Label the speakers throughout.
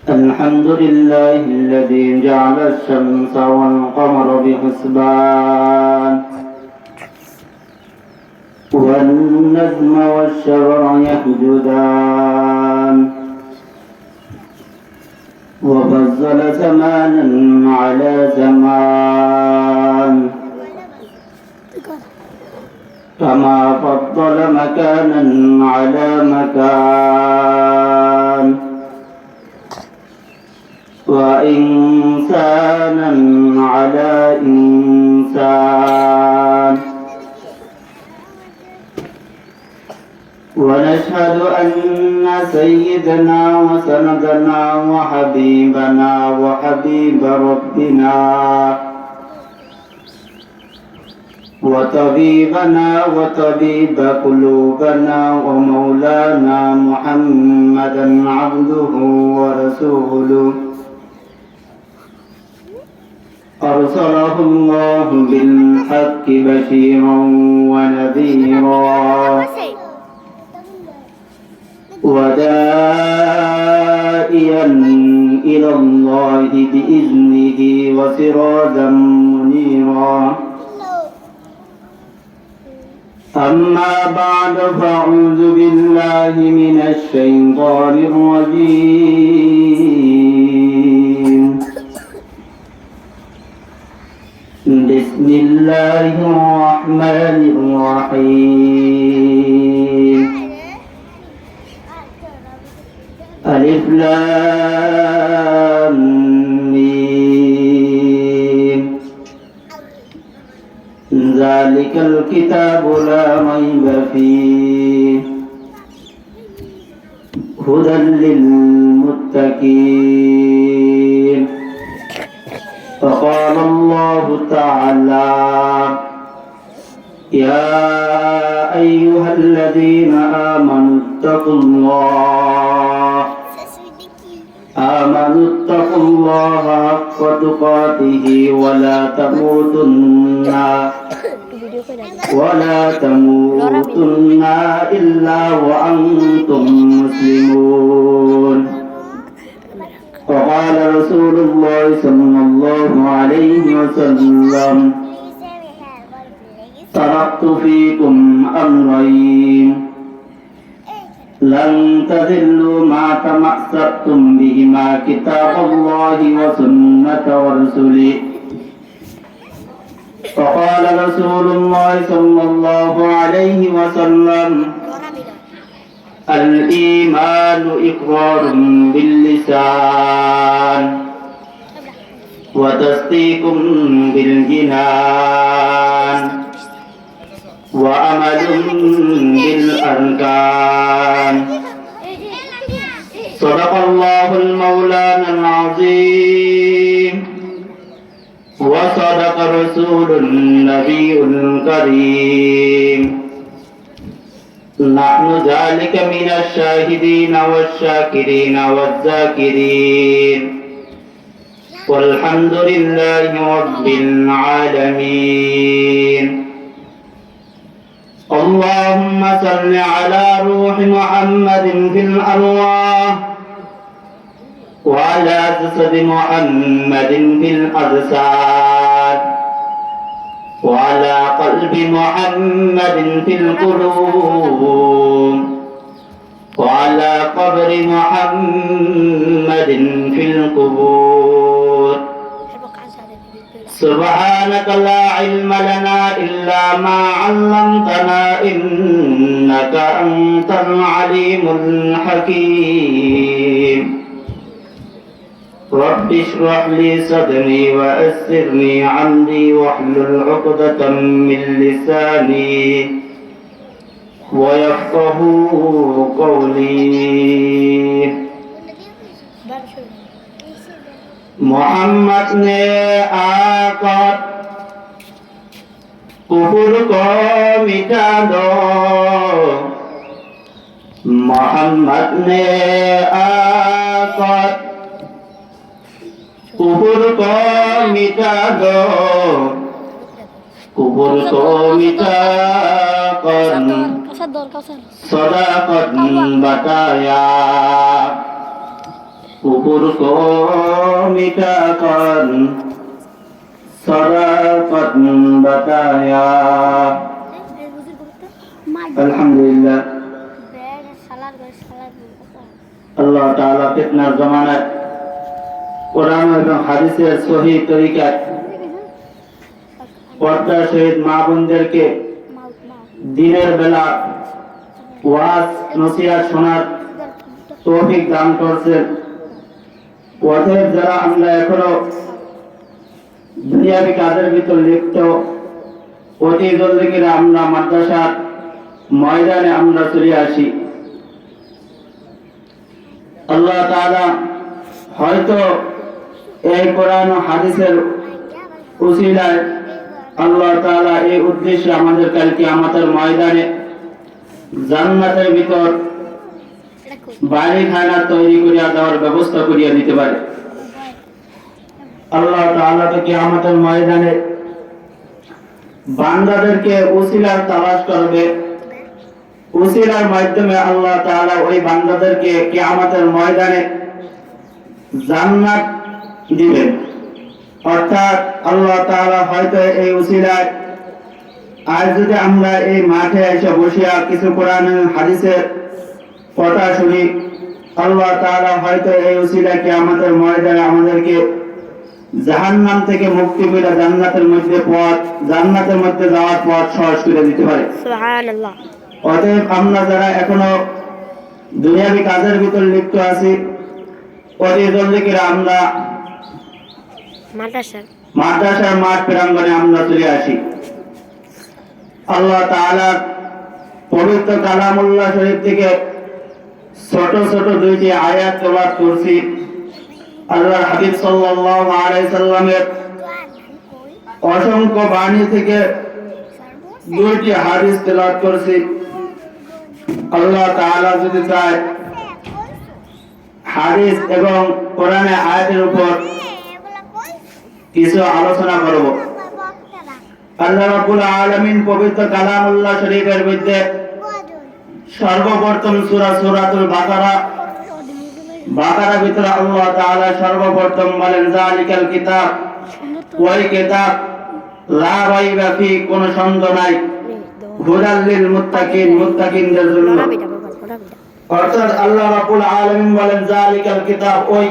Speaker 1: الحمد لله الذي جعل الشمس والقمر بحسبان والنجم والشجر يسجدان وفضل زمانا على زمان كما فضل مكانا على مكان وإنسانا على إنسان ونشهد أن سيدنا وسندنا وحبيبنا وحبيب ربنا وطبيبنا وطبيب قلوبنا ومولانا محمدا عبده ورسوله أرسله الله بالحق بشيرا ونذيرا وداعيا إلى الله بإذنه وسراجا منيرا أما بعد فأعوذ بالله من الشيطان الرجيم بسم الله الرحمن الرحيم ألف لام ميم ذلك الكتاب لا ريب فيه هدى للمتقين فقال الله تعالى يا أيها الذين آمنوا اتقوا الله حق تقاته ولا تموتن إلا وأنتم مسلمون وقال رسول الله صلى الله عليه وسلم تركت فيكم أمرين لن تضلوا ما تمسكتم بهما كتاب الله وسنة ورسله فقال رسول الله صلى الله عليه وسلم الإيمان إقرار باللسان وتصديق بالجنان وعمل بالأركان صدق الله المولانا العظيم وصدق رسول النبي الكريم نحن ذلك من الشاهدين والشاكرين والذاكرين والحمد لله رب العالمين اللهم صل على روح محمد في الأرواح وعلى جسد محمد في الأجساد وعلى قلب محمد في القلوب وعلى قبر محمد في القبور سبحانك لا علم لنا إلا ما علمتنا إنك أنت العليم الحكيم رب اشرح لي صدري ويسر لي أمري واحلل عقدة من لساني ويفقهوا قولي मोहम्मद ने आकर कुफर को मिटा दो मोहम्मद ने आकर कुफर को मिटा दो कुफर को मिटा कर सदाकत बताया কুকুরকে মিঠাকান সদাকত বাতায়া। আলহামদুলিল্লাহ, আল্লাহ তাআলা ফিতনার জামানায় কোরআন এবং হাদিসের সহিহ তরিকায় পর্দা সহিত মা বোনদেরকে দিনের বেলা ওয়াজ নসিহত শোনার তৌফিক দান করছেন। অতএব যারা আমরা এখনো দুনিয়াবি কাজের ভিতর লিপ্ত, অতি জলদি করে আমরা মাদ্রাসার ময়দানে আমরা চলে আসি। আল্লাহ তাআলা হয়তো এই কোরআন ও হাদিসের উসিলায় আল্লাহ তাআলা এই উদ্দেশ্যে আমাদের কালকে আমাদের ময়দানে জান্নাতের ভিতর বাড়িখানা তৈরি করিয়া দেওয়ার ব্যবস্থা করিয়া দিতে পারে। আল্লাহ তাআলা তো কিয়ামতের ময়দানে বান্দাদেরকে উসিলার তালাশ করবে, উসিলার মাধ্যমে আল্লাহ তাআলা ওই বান্দাদেরকে কিয়ামতের ময়দানে জান্নাত দিবেন। অর্থাৎ আল্লাহ তাআলা হয়তো এই উসিলায় আজ যদি আমরা এই মাঠে এসে বসিয়া কিছু কোরআন হাদিসের কথা শুনি, আল্লাহ তাআলা হয়তো এই উসিলায় কিয়ামতের ময়দানে আমাদেরকে জাহান্নাম থেকে মুক্তি পেলে জান্নাতের মধ্যে যাওয়ার পথ সহজ করে দিতে পারে। সুবহানাল্লাহ। অতএব আমরা যারা এখনো দুনিয়াবি কাজের ভিতর লিপ্ত আছি, অতি জলদি করে আমরা মাদ্রাসার মাঠ প্রাঙ্গণে আমরা চলে আসি। আল্লাহ তাআলার পবিত্র কালামুল্লাহ শরীফ থেকে ছোট ছোট দুইটি আয়াত তেলাওয়াত করছি। আল্লাহর হাবিব সাল্লাল্লাহু আলাইহি সাল্লামের অসংখ্য বাণী থেকে দুইটি হাদিস তেলাওয়াত করছি। আল্লাহ তাআলা যদি চায় হাদিস এবং কোরআনের আয়াতের উপর কিছু আলোচনা করব। আল্লাহ রাব্বুল আলামিন পবিত্র কালামুল্লাহ শরীফের মধ্যে সর্বপ্রথম সূরাতুল বাকারা ভিতরে আল্লাহ তাআলা সর্বপ্রথম বলেন যালিকাল কিতাব, ওই কিতাব লা রাইবা ফি, কোনো সন্দেহ নাই, হুদাল লিল মুত্তাকিন, মুত্তাকিনদের জন্য। অর্থাৎ আল্লাহ রাব্বুল আলামিন বলেন যালিকাল কিতাব, ওই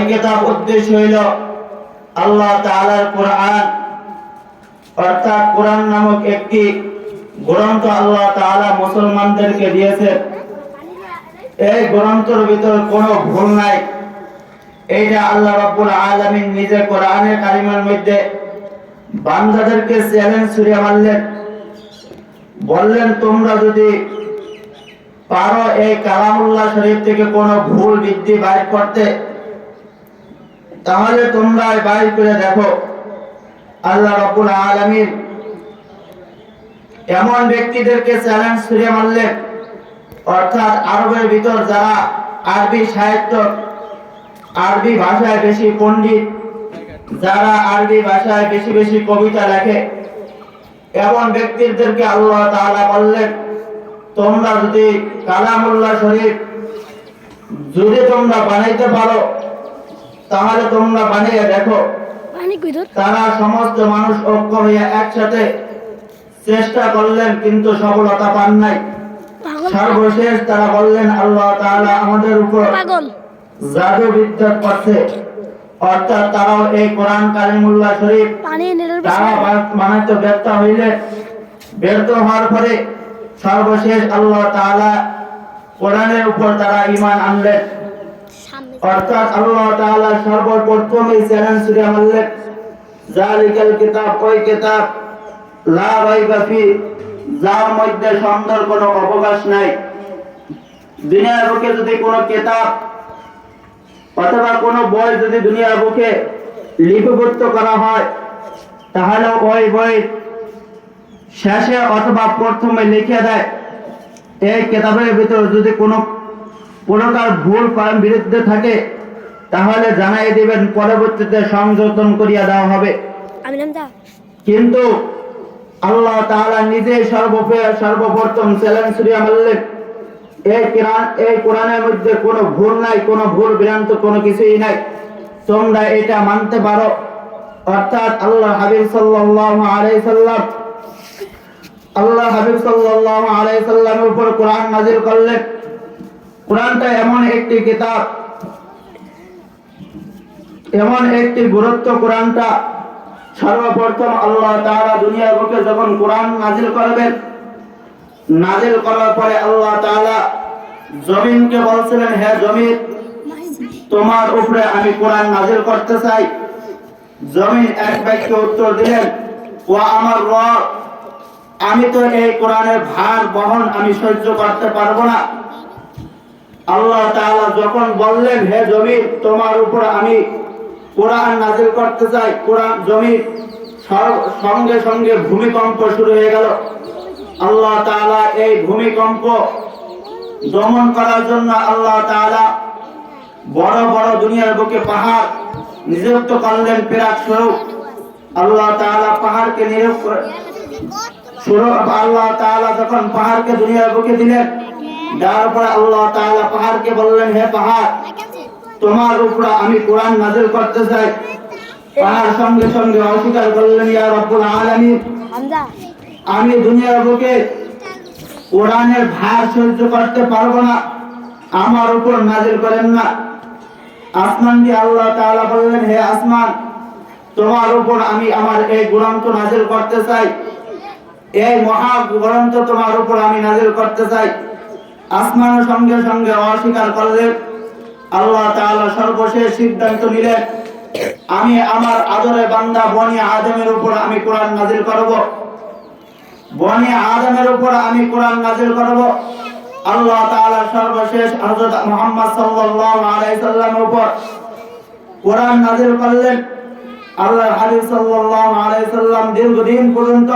Speaker 1: কিতাব উদ্দেশ্য হইল আল্লাহ তাআলার কোরআন। অর্থাৎ কোরআন নামক একটি গ্রন্থ আল্লাহ তাআলা মুসলমানদেরকে দিয়েছেন। এই গ্রন্থের ভিতর কোনো ভুল নাই। এইটা আল্লাহ রাব্বুল আলামিন নিজে কোরআনের কারিমের মধ্যে বান্দাদেরকে চ্যালেঞ্জ ছুড়ে মারলেন, বললেন তোমরা যদি পারো এই কালামুল্লাহ শরীফ থেকে কোনো ভুল বৃদ্ধি বাইর করতে, তাহলে তোমরা বাইর করে দেখো। আল্লাহ রাব্বুল আলামিন এমন ব্যক্তিদেরকে চ্যালেঞ্জ ছুড়ে মারলেন, অর্থাৎ আরবের ভিতর যারা আরবি সাহিত্য, আরবি ভাষায় বেশি পণ্ডিত, যারা আরবি ভাষায় বেশি বেশি কবিতা লেখে, এমন ব্যক্তিদেরকে আল্লাহ তাআলা বললেন তোমরা যদি কালামুল্লাহ শরীফ যদি তোমরা বানাইতে পারো তাহলে তোমরা বানিয়ে দেখো। তারা সমস্ত মানুষ ঐক্য হয়ে একসাথে চেষ্টা করলেন, কিন্তু সফলতা পান নাই। সর্বশেষ তারা বললেন আল্লাহ তাআলা আমাদের উপর জাদু বিদ্যা করছে। অর্থাৎ তারাও এই কোরআন কালিমুল্লাহ শরীফ তারা বানাইতে ব্যর্থ হওয়ার পরে সর্বশেষ আল্লাহ তাআলা কোরআনের উপর তারা ঈমান আনলেন। অর্থাৎ আল্লাহ তাআলা সর্বপ্রথম এই চ্যালেঞ্জ ছুড়ে মারলেন যালিকাল কিতাব, ওই কিতাব লা রাইবা ফি, যার মধ্যে সন্দেহের কোনো অবকাশ নাই। দুনিয়ার বুকে যদি কোনো কিতাব অথবা কোনো বই যদি দুনিয়ার বুকে লিপিবদ্ধ করা হয়, তাহলে ওই বই শেষে অথবা প্রথমে লিখে দেয় এই কিতাবের ভিতর যদি কোনো প্রকার ভুল বিরুদ্ধে থাকে তাহলে জানাই দিবেন, পরবর্তীতে সংশোধন করিয়া দেওয়া হবে। কিন্তু আল্লাহ তাআলা নিজে সর্বপ্রথম চ্যালেঞ্জ ছুড়িয়া মারলেন এই কোরআনের মধ্যে কোনো ভুল নাই, কোনো ভুল ভ্রান্ত কোনো কিছুই নাই, তোমরা এটা মানতে পারো। অর্থাৎ আল্লাহ হাবিব সাল্লাল্লাহু আলাইহি সাল্লামের উপর কোরআন নাযিল করলেন। কোরআনটা এমন একটি কিতাব, এমন একটি গুরুত্ব, কোরআনটা সর্বপ্রথম আল্লাহ তাআলা দুনিয়ার বুকে যখন কোরআন নাযিল করবেন, নাযিল করার পরে আল্লাহ তাআলা জমিনকে বলছিলেন, হে জমিন, তোমার উপরে আমি কোরআন নাযিল করতে চাই। জমিন এক বাক্যে উত্তর দিলেন, ও আমার রব, আমি তো এই কোরআনের ভার বহন আমি সহ্য করতে পারবো না। আল্লাহ তাআলা যখন বললেন, হে জমিন, তোমার উপর আমি কোরআন নাযিল করতে চাই, কোরআন জমিন সঙ্গে সঙ্গে ভূমিকম্প শুরু হয়ে গেল। আল্লাহ তাআলা এই ভূমিকম্প দমন করার জন্য আল্লাহ তাআলা বড় বড় দুনিয়ার বুকে পাহাড় নিযুক্ত করলেন পেরাক স্বরূপ। আল্লাহ তাআলা পাহাড়কে আল্লাহ তাআলা যখন পাহাড়কে দুনিয়ার বুকে দিলেন, দেওয়ার পরে আল্লাহ তাআলা পাহাড়কে বললেন, হে পাহাড়, তোমার উপরে আমি কোরআন নাযিল করতে চাই। পাহাড় সঙ্গে সঙ্গে অস্বীকার করলেন, ইয়া রাব্বুল আলামিন, আমি দুনিয়ার বুকে কোরআনের ভার সহ্য করতে পারবো না, আমার উপর নাযিল করেন না। আসমান দিয়ে আল্লাহ তাআলা বললেন, হে আসমান, তোমার উপর আমি আমার এই গ্রন্থ নাযিল করতে চাই, এই মহা গ্রন্থ তোমার উপর আমি নাযিল করতে চাই। আসমানের সঙ্গে সঙ্গে অস্বীকার করলেন। আল্লাহ তাআলা সর্বশেষ সিদ্ধান্ত নিলেন, আমি আমার আদরের বান্দা বনি আদমের উপর আমি কোরআন নাযিল করব, বনি আদমের উপর আমি কোরআন নাযিল করব। আল্লাহ তাআলা সর্বশেষ হযরত মুহাম্মদ সাল্লাল্লাহু আলাইহি সাল্লামের উপর কোরআন নাযিল করলেন। আল্লাহর হাবিব সাল্লাল্লাহু আলাইহি সাল্লাম দীর্ঘদিন পর্যন্ত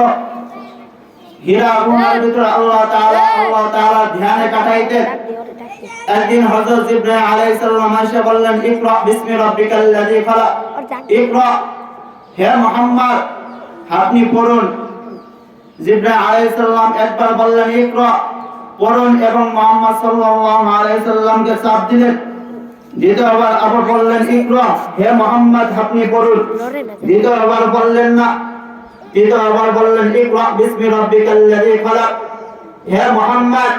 Speaker 1: হীরা গুহার ভিতরে আল্লাহ তাআলা ধ্যানে কাটাইতেন। একদিন হযরত জিবরাইল আলাইহিস সালাম এসে বললেন, ইকরা বিসমি রাব্বিকাল্লাযী খালাক, ইকরা, হে মুহাম্মদ, আপনি পড়ুন। জিবরাইল আলাইহিস সালাম একবার বললেন ইকরা, পড়ুন, এবং মুহাম্মদ সাল্লাল্লাহু আলাইহি সাল্লামকে চাপ দিলেন। দ্বিতীয়বার আবার বললেন ইকরা, হে মুহাম্মদ, আপনি পড়ুন। দ্বিতীয়বার বললেন না, তৃতীয়বার বললেন ইকরা বিসমি রাব্বিকাল্লাযী খালাক, হে মুহাম্মদ,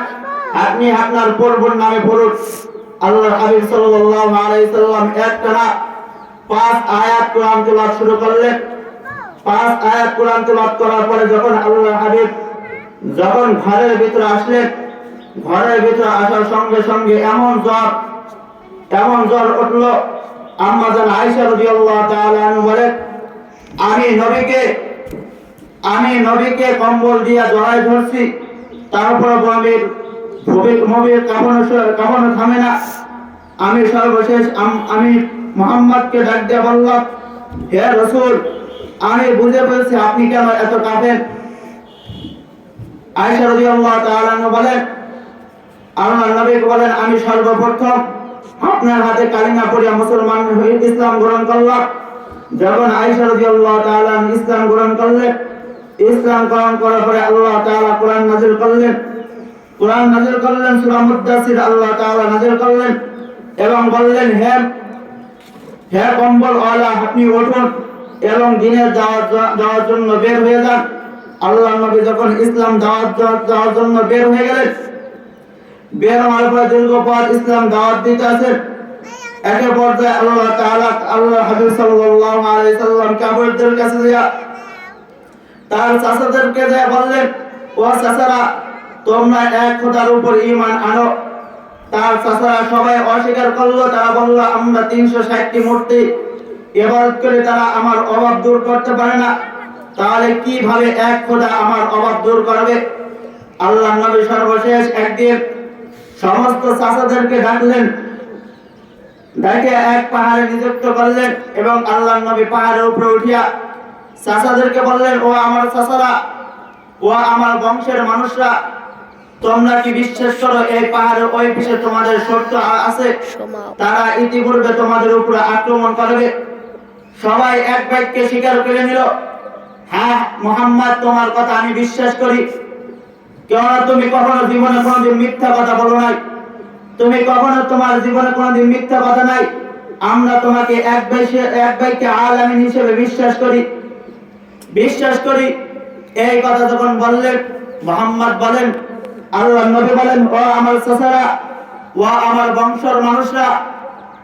Speaker 1: আপনি আপনার প্রভুর নামে পড়ুন। আল্লাহর হাবিব সাল্লাল্লাহু আলাইহি সাল্লাম একটানা 5 আয়াত কোরআন তেলাওয়াত শুরু করলেন। 5 আয়াত কোরআন তেলাওয়াত করার পরে যখন আল্লাহর হাবিব যখন ঘরের ভিতরে আসলেন, ঘরের ভিতরে আসার সঙ্গে সঙ্গে এমন জ্বর উঠল। আম্মা জান আয়েশা রাদিয়াল্লাহু তাআলা আনহা বলেন, আমি নবীকে কম্বল দিয়ে জড়ায় ধরছি, তারপর নবীর কাঁপানো থামে না। আমি সর্বশেষ আমি মুহাম্মদকে ডাক দিয়ে বললাম, হে রাসূল, আমি বুঝে ফেলছি আপনি কেন এত কাঁপেন। আয়েশা রাদিয়াল্লাহু তাআলা আনহা বলেন, আল্লাহর নবীকে বলেন, আমি সর্বপ্রথম আপনার হাতে কালিমা পড়ে মুসলমান হয়ে ইসলাম গ্রহণ করলাম। যখন আয়েশা রাদিয়াল্লাহু তাআলা ইসলাম গ্রহণ করলেন, ইসলাম গ্রহণ করার পরে আল্লাহ তাআলা কোরআন নাযিল করলেন। কোরআন নাযিল করলেন সূরা মুদ্দাসির আল্লাহ তাআলা নাযিল করলেন এবং বললেন, হে কম্বল ওয়ালা, আপনি উঠুন এবং দিনের দাওয়াত দেওয়ার জন্য বের হয়ে যান। আল্লাহর নবী যখন ইসলাম দাওয়াত দেওয়ার জন্য বের হয়ে গেলেন, বের হওয়ার পর দীর্ঘ পথ ইসলাম দাওয়াত দিতে আছেন। একে পর্যায়ে আল্লাহ তাআলা আল্লাহর হাবিব সাল্লাল্লাহু আলাইহি সাল্লাম কাফেরদের কাছে গিয়ে তার চাচাদেরকে যা বললেন, ও চাচারা, তোমরা এক খোদার উপর ঈমান আনো। তার চাচারা সবাই অস্বীকার করলো। তারা বলল, আমরা 360টি মূর্তি ইবাদত করে তারা আমার অভাব দূর করতে পারে না, তাহলে কিভাবে এক খোদা আমার অভাব দূর করবে? আল্লাহর নবী সর্বশেষ একদিন সমস্ত চাচাদেরকে ডাকলেন, ডেকে এক পাহাড়ে নিযুক্ত করলেন এবং আল্লাহর নবী পাহাড়ের উপরে উঠিয়া চাচাদেরকে বললেন, ও আমার চাচারা, ও আমার বংশের মানুষরা, তোমরা কি বিশ্বাস করো এই পাহাড়ের ওই পিছে তোমাদের শত্রু আছে? তারা ইতিপূর্বে তোমাদের উপরে আক্রমণ করবে। সবাই এক বাক্যে স্বীকার করে নিল, হ্যাঁ মুহাম্মদ, তোমার কথা আমি বিশ্বাস করি। কেননা তুমি কখনো জীবনে কোনোদিন মিথ্যা কথা বলো নাই, তুমি কখনো তোমার জীবনে কোনোদিন মিথ্যা কথা নাই। আমরা তোমাকে এক ভাইকে আলামিন হিসেবে বিশ্বাস করি। এই কথা যখন বললেন, মুহাম্মদ বলেন, আল্লাহ নবী বলেন, ও আমার চাচারা, ও আমার বংশের মানুষরা,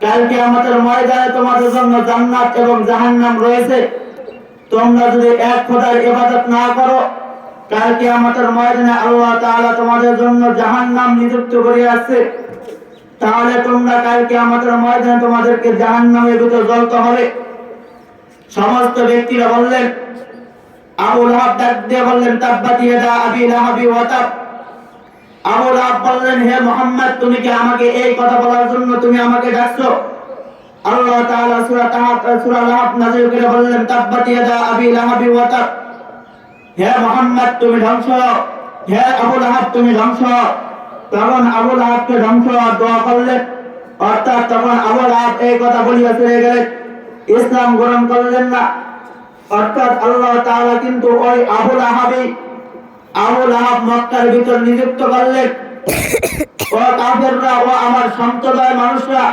Speaker 1: কালকে আমাদের ময়দানে তোমাদের জন্য জান্নাত এবং জাহান্নাম রয়েছে। তোমরা যদি এক খোদার ইবাদত না করো, কালকে আমাদের ময়দানে আল্লাহ তাআলা তোমাদের জন্য জাহান্নাম নিযুক্ত করে আছে। তাহলে তোমরা কালকে আমাদের ময়দানে তোমাদেরকে জাহান্নামের ভিতর জ্বলতে হবে। সমস্ত ব্যক্তিরা বললেন, আবু লাহাব ডাক দিয়ে বললেন, তাব্বাত ইয়াদা আবি লাহাবি ওয়া তাব। আবু লাহাব বললেন, হে মুহাম্মদ, তুমি কি আমাকে এই কথা বলার জন্য তুমি আমাকে ডাকছো? আল্লাহ তাআলা সূরা লাহাব নাযিল করে বললেন, তাব্বাত ইয়াদা আবি লাহাবি ওয়া তাব। হে মুহাম্মদ, তুমি ধ্বংস, হে আবু লাহাব তুমি ধ্বংস। তখন আবু লাহাবকে ধ্বংস দোয়া করলেন, অর্থাৎ তখন আবু লাহাব এই কথা বলিয়া চলে গেলেন, ইসলাম গ্রহণ করলেন না। অর্থাৎ আল্লাহ তাআলা কিন্তু ওই আবু লাহাব মক্কার ভিতর নিযুক্ত করলেন। ও কাফেররা, ও আমার সম্প্রদায় মানুষরা,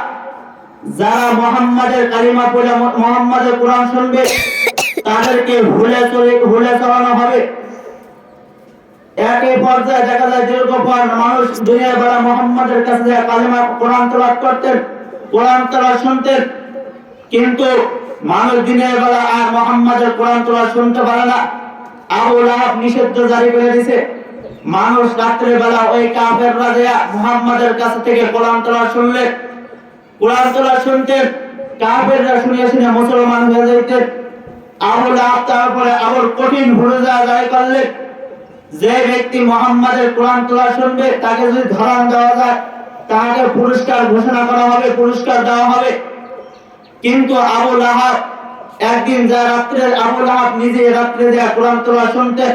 Speaker 1: যারা মুহাম্মাদের কালিমা পড়ে মুহাম্মাদের কোরআন শুনবে, তাদেরকে ভুলে চলানো হবে। একই পর্যায়ে দেখা যায় দীর্ঘ পর মানুষ দুনিয়ার বেলা মুহাম্মাদের কাছে কালিমা কোরআন তেলাওয়াত করতেন, কোরআন তেলাওয়াত শুনতেন, কিন্তু মানুষ দিনের বেলা আর মুহাম্মাদের কোরআন তেলাওয়াত শুনতে পারে না। আবু লাহাব নিষেধ জারি করে দিয়েছে, মানুষ রাত্রের বেলা ওই কাফেররা যায় মুহাম্মাদের কাছ থেকে কোরআন তেলাওয়াত শুনলে, কোরআন তেলাওয়াত শুনতেন, কাফেররা শুনে শুনে মুসলমান হয়ে যেতেন। আবু লাহাব তারপরে আবার কঠিন হুজা জারি করলেন, যে ব্যক্তি মুহাম্মাদের কোরআন তেলাওয়াত শুনবে তাকে যদি ধরান দেওয়া যায়, তাকে পুরস্কার ঘোষণা করা হবে, পুরস্কার দেওয়া হবে। কিন্তু আবু লাহাব একদিন আবু লাহাব নিজে রাত্রে কোরআন তেলাওয়াত শুনতেন।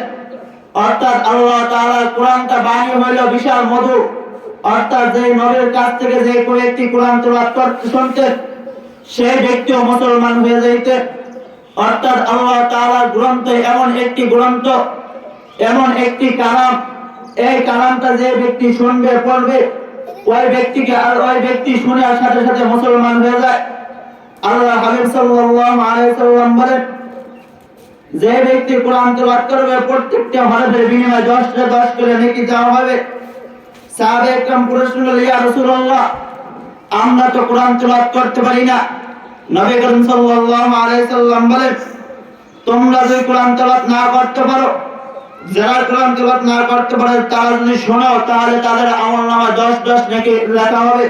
Speaker 1: অর্থাৎ আল্লাহ তাআলার কোরআনটা বাণী হইল বিশাল মধু। অর্থাৎ যে নবীর কাছ থেকে যে কোনো একটি কোরআন তেলাওয়াত করতে শুনতেন, সেই ব্যক্তিও মুসলমান হয়ে যাইতেন। অর্থাৎ আল্লাহ তাআলার গ্রন্থ এমন একটি গ্রন্থ, এমন একটি কালাম, এই কালামটা যে ব্যক্তি শুনবে পড়বে, ওই ব্যক্তি শোনার সাথে সাথে মুসলমান হয়ে যায়। আল্লাহ হাবিব সাল্লাল্লাহু আলাইহি সাল্লাম বলেন, যে ব্যক্তি কোরআন তেলাওয়াত করবে প্রত্যেকটা হরফের বিনিময়ে 10 করে নেকি দেওয়া হবে। সাহাবায়ে কেরাম প্রশ্ন করলেন, ইয়া রাসূলুল্লাহ, আমরা তো কোরআন তেলাওয়াত করতে পারি না। নবী করিম সাল্লাল্লাহু আলাইহি সাল্লাম বলেন, তোমরা যদি কোরআন তেলাওয়াত না করতে পারো, যারা কোরআন তেলাওয়াত না করতে পারে তারা যদি শোনো, তাহলে তাদের আমলনামায় 10 নেকি লেখা হবে।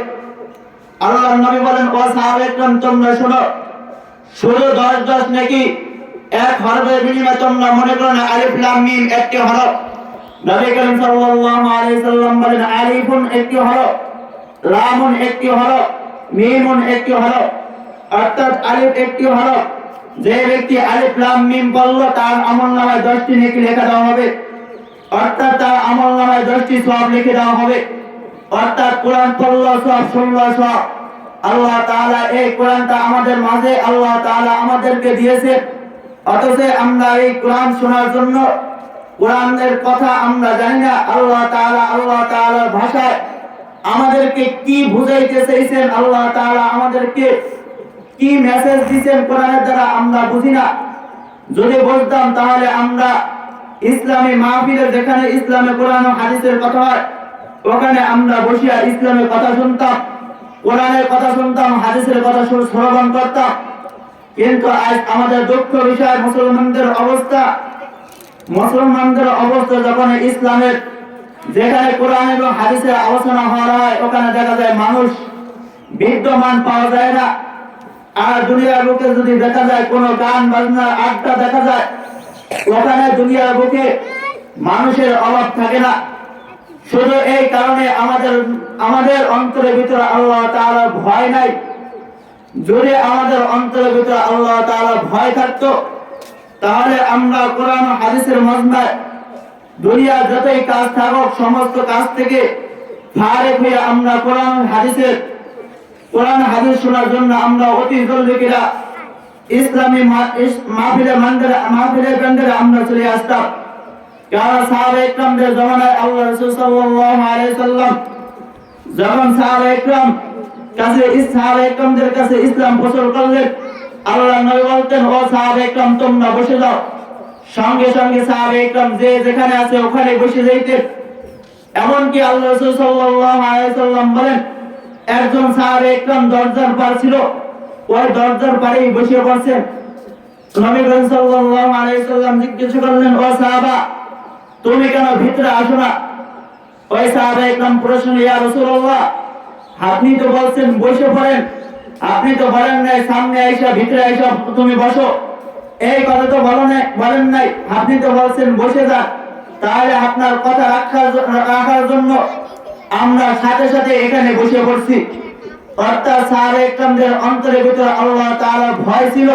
Speaker 1: আল্লাহর নবী বলেন, ও সাহাবায়ে কেরাম, তোমরা শোনো, শুধু 10 নেকি, এক হরফের বিনিময়ে তোমরা মনে করো না আলিফ লাম মিম একটি হরফ। নবী করিম সাল্লাল্লাহু আলাইহি সাল্লাম বলেন, আলিফুন একটি হরফ, লামুন একটি হরফ, মিমুন একটি হরফ। অর্থাৎ আলিফ একটি হরফ, যে ব্যক্তি আলিফ লাম মিম বলল তার আমলনামায় 10টি নেকি লেখা দেওয়া হবে। অর্থাৎ তার আমলনামায় 10টি সওয়াব লিখে দেওয়া হবে। অর্থাৎ কোরআন পড়ল সওয়াব, শুনল সওয়াব। আল্লাহ তাআলা এই কোরআনটা আমাদের মাঝে আল্লাহ তাআলা আমাদেরকে দিয়েছে, অথচ আমরা এই কোরআন শোনার জন্য কোরআনের কথা আমরা জানি না। আল্লাহ তাআলার ভাষায় আমাদেরকে কি বুঝাইতে চাইছেন, আল্লাহ তাআলা আমাদেরকে কি মেসেজ দিয়েছেন কোরআনের দ্বারা আমরা বুঝি না। যদি বুঝতাম তাহলে আমরা ইসলামী মাহফিলে, যেখানে ইসলামে কোরআন ও হাদিসের কথা হয়, ওখানে আমরা বসিয়া ইসলামের কথা শুনতাম, কোরআনের কথা শুনতাম, হাদিসের কথা শ্রবণ করতাম। কিন্তু আজ আমাদের দুঃখ বিষয়, মুসলমানদের অবস্থা যখন ইসলামের, যেখানে কোরআন এবং হাদিসের আলোচনা হয়, ওখানে দেখা যায় মানুষ বিদ্যমান পাওয়া যায় না। আর দুনিয়ার বুকে যদি দেখা যায় কোনো গান বাজনার আড্ডা দেখা যায়, ওখানে দুনিয়ার বুকে মানুষের অভাব থাকে না। শুধু এই কারণে আমাদের অন্তরের ভিতরে আল্লাহ তাআলার ভয় নাই। যদি আমাদের অন্তরের ভিতরে আল্লাহ তাআলার ভয় থাকতো, তাহলে আমরা কোরআন ও হাদিসের মজমায় দুনিয়ার যতই কাজ থাকুক সমস্ত কাজ থেকে ফারেক হয়ে আমরা কোরআন হাদিস শোনার জন্য আমরা অতি জলদি করে ইসলামী মাহফিলে প্যান্ডেলে আমরা চলে আসতাম। কারণ সাহাবায়ে ইকরামদের জামানায় আল্লাহ রাসূল সাল্লাল্লাহু আলাইহি সাল্লাম যখন সাহাবায়ে ইকরামদের কাছে ইসলাম প্রচার করলেন, আল্লাহ নবী বলতেন, ও সাহাবায়ে ইকরাম তোমরা বসে যাও। সঙ্গে সঙ্গে সাহাবায়ে ইকরাম যে যেখানে আছে ওখানে বসে যাইতেন। এমনকি আল্লাহ রাসূল সাল্লাল্লাহু আলাইহি সাল্লাম বলেন, একজন সাহাবায়ে ইকরাম দরজার পার ছিল, ওই দরজার পারেই বসে পড়ছেন। নবী সাল্লাল্লাহু আলাইহি সাল্লাম জিজ্ঞেস করলেন, ও সাহাবা তুমি কেন ভিতরে আসো না? ওই সাহাবায়ে ইকরাম প্রশ্ন, ইয়া রাসূলুল্লাহ আপনি তো বলছেন বসে পড়েন, আপনি তো বলেন নাই সামনে আইসা ভিতরে আইসা তুমি বসো, এই কথা তো বলেন নাই, আপনি তো বলছেন বসে যান। তাহলে আপনার কথা রাখার জন্য আমরা সাথে সাথে এখানে বসে পড়ছি। অর্থাৎ সাহাবায়ে ইকরামদের অন্তরের ভিতরে আল্লাহ তাআলার ভয় ছিল।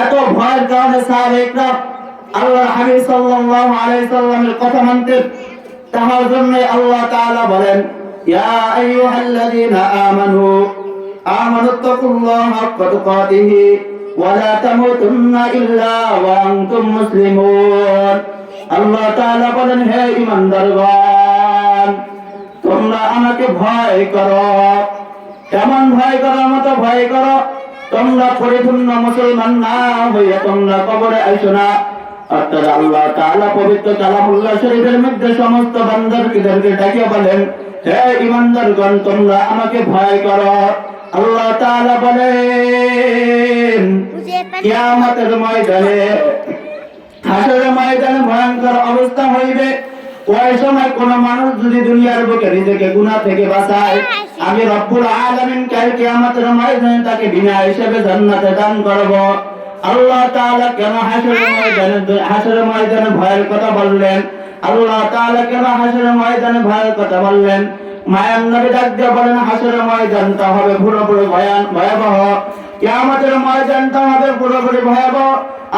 Speaker 1: এত ভয়ের কারণে সাহাবায়ে ইকরাম আল্লাহর হাবিব সাল্লাল্লাহু আলাইহি সাল্লামের কথা মানতেন। তার জন্য আল্লাহ তাআলা বলেন, ইয়া আইয়ুহাল্লাযীনা আমানুত্তাকুল্লাহা হাক্কা তুকাতিহি ওয়া লা তামুতুন্না ইল্লা ওয়া আনতুম মুসলিমুন। আল্লাহ তাআলা বলেন, হে ঈমানদারগণ তোমরা আমাকে ভয় করো, কেমন ভয় করার মতো ভয় করো, তোমরা পরিপূর্ণ মুসলমান না হইয়া তোমরা কবরে আইসো না। অর্থাৎ আল্লাহ তাআলা পবিত্র কালামুল্লাহ শরীফের মধ্যে সমস্ত বান্দাদেরকে ডাকিয়ে বলেন, হে ঈমানদারগণ তোমরা আমাকে ভয় করো। আল্লাহ তাআলা বলেন, কিয়ামতের ময়দানে হাসরের ময়দানে ভয়ঙ্কর অবস্থা হইবে। ওই সময় কোন মানুষ যদি দুনিয়ার বুকে নিজেকে গুনাহ থেকে বাঁচায়, আমি রব্বুল আলামিন কাল কিয়ামতের ময়দানে তাকে বিনা হিসেবে জান্নাতে দান করব। আল্লাহ তাআলা কেন হাসরের ময়দানে ভয়ের কথা বললেন? আল্লাহ তাআলা কেন হাসরের ময়দানে ভয়ের কথা বললেন? মায়ান নবী ডাক দিয়ে বলেন, হাসরের ময়দানটা হবে পুরোপুরি ভয়াবহ, কিয়ামতের ময়দানটা হবে পুরোপুরি ভয়াবহ।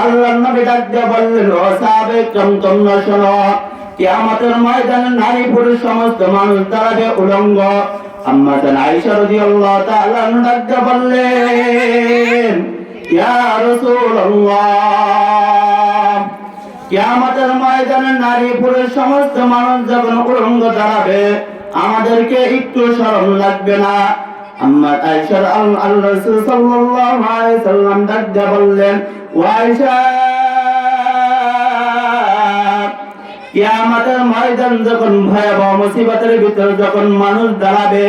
Speaker 1: আল্লাহ নবী ডাক দিয়ে বললেন, ও সাহাবায়ে ইকরাম তোমরা শোনো, কিয়ামতের ময়দানে নারী পুরুষ সমস্ত মানুষ দাঁড়াবে উলঙ্গ। আম্মা আয়েশা রাদিয়াল্লাহু তাআলা ডাক দিয়ে বললেন, ইয়া রাসূলুল্লাহ কিয়ামতের ময়দানে নারী পুরুষ সমস্ত মানুষ যখন উলঙ্গ দাঁড়াবে আমাদেরকে একটু শরম লাগবে না? আম্মা আয়েশা আল্লাহর রাসূল সাল্লাল্লাহু আলাইহি সাল্লাম ডাক দিয়ে বললেন, ও আয়েশা কিয়ামতের ময়দান যখন ভয়াবহ মুসিবতের ভিতর যখন মানুষ দাঁড়াবে,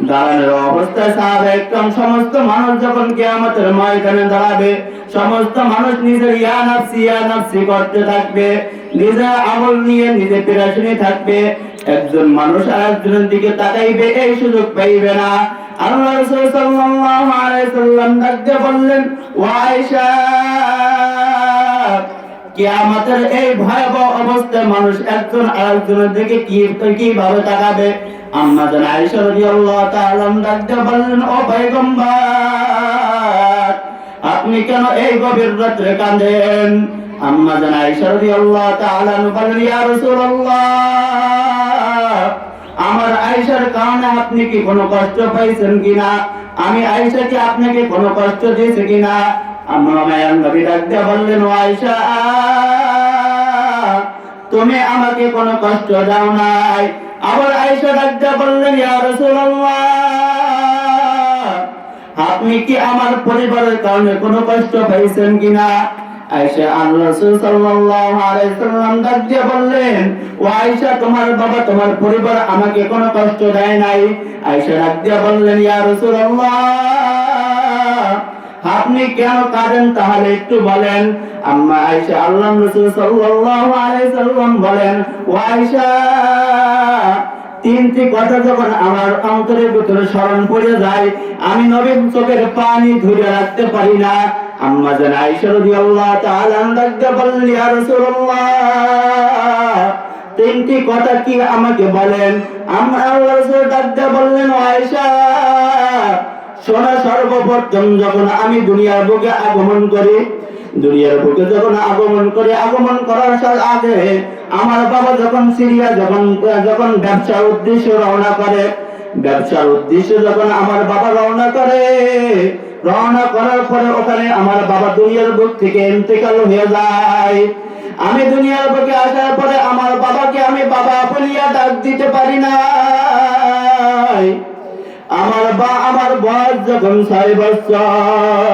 Speaker 1: দাঁড়ানোর অবস্থায় সাহাবায়ে ইকরাম সমস্ত মানুষ যখন কিয়ামতের ময়দানে দাঁড়াবে, সমস্ত মানুষ নিজের ইয়া নাফসি করতে থাকবে, নিজের আমল নিয়ে নিজে পেরেশানি থাকবে। একজন মানুষ আরেকজনের দিকে তাকাইবে এই সুযোগ পাইবে না। আল্লাহ রাসূল সাল্লাল্লাহু আলাইহি সাল্লাম ডাক দিয়ে বললেন, ও আয়েশা কিয়ামতের এই ভয়াবহ অবস্থায় মানুষ একজন আরেকজনের দিকে কিভাবে তাকাবে? আম্মা জান আয়েশা রাদিয়াল্লাহু তাআলা ডাক দিয়ে বললেন, ও পয়গম্বর আপনি কেন এই গভীর রাতে কাঁদেন? আম্মা জান আয়েশা রাদিয়াল্লাহু তাআলা বললেন, ইয়া রাসূলুল্লাহ আমার আয়েশার কারণে আপনি কি কোনো কষ্ট পাইছেন কিনা? আমি আয়েশা কি আপনাকে কোনো কষ্ট দিয়েছে কিনা? আম্মা মায়ান নবী ডাক দিয়ে বললেন, ও আয়েশা তুমি আমাকে কোনো কষ্ট দাও নাই। আবার আয়েশা ডাক দিয়ে বললেন, ইয়া রাসূলুল্লাহ আপনি কি আমার পরিবারের কারণে কোনো কষ্ট পাইছেন কিনা? আয়েশা আল্লাহর রাসূল সাল্লাল্লাহু আলাইহি সাল্লাম ডাক দিয়ে বললেন, ও আয়েশা তোমার বাবা তোমার পরিবার আমাকে কোনো কষ্ট দেয় নাই। আয়েশা ডাক দিয়ে বললেন, ইয়া রাসূলুল্লাহ আপনি কেন কাঁদেন তাহলে একটু বলেন। আম্মা আয়েশা আল্লাহর রাসূল সাল্লাল্লাহু আলাইহি সাল্লাম বলেন, ও আয়েশা তিনটি কথা যখন আমার অন্তরের ভিতরে স্মরণ পড়ে যায় আমি নবীর চোখের পানি ধরে রাখতে পারি না। আম্মা জান আয়েশা রাদিয়াল্লাহু তাআলা ডাক দিয়ে বললেন, ইয়া রাসূলুল্লাহ তিনটি কথা কি আমাকে বলেন। আল্লাহর রাসূল ডাক দিয়ে বললেন, ও আয়েশা শোনো, সর্বপ্রথম যখন আমি দুনিয়ার বুকে আগমন করি, আগমন করার আগে আমার বাবা যখন সিরিয়া যখন ব্যবসার উদ্দেশ্যে রওনা করে, ব্যবসার উদ্দেশ্যে যখন আমার বাবা রওনা করার পরে ওখানে আমার বাবা দুনিয়ার বুক থেকে ইন্তেকাল হয়ে যায়। আমি দুনিয়ার বুকে আসার পরে আমার বাবাকে আমি বাবা বলিয়া ডাক দিতে পারি না। আমার বয়স যখন 6 বছর,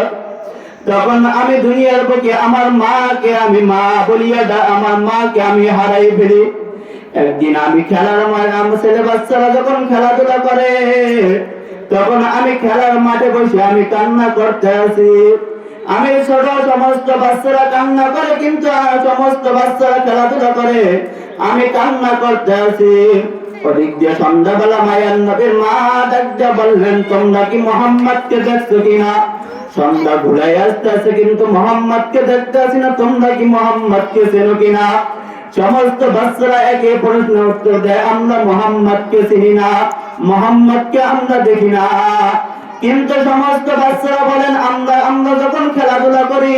Speaker 1: তখন আমি দুনিয়ার বুকে আমার মাকে আমি মা বলিয়া আমার মাকে আমি হারাই ফেলি। একদিন আমি খেলার মাঠে, আমার ছেলে বাচ্চারা যখন খেলাধুলা করে, তখন আমি খেলার মাঠে বসে আমি কান্না করতে আছি। আমি ছোট, সমস্ত বাচ্চারা কান্না করে, কিন্তু সমস্ত বাচ্চারা খেলাধুলা করে, আমি কান্না করতে আছি। ওদিক দিয়ে সন্ধ্যাবেলা মায়ার নবীর মা ডাকতে বললেন, তোমরা কি মোহাম্মদকে দেখছো কিনা? সন্ধ্যা ঘুরাই আসতেছে, কিন্তু মোহাম্মদকে দেখতে আসি না। তোমরা কি মোহাম্মদকে চেনো কিনা? সমস্ত বাচ্চারা একে প্রশ্ন উত্তর দেয়, আমরা মোহাম্মদকে চিনি না, মোহাম্মদকে আমরা দেখি না। কিন্তু সমস্ত বাচ্চারা বলেন, আমরা যখন খেলাধুলা করি,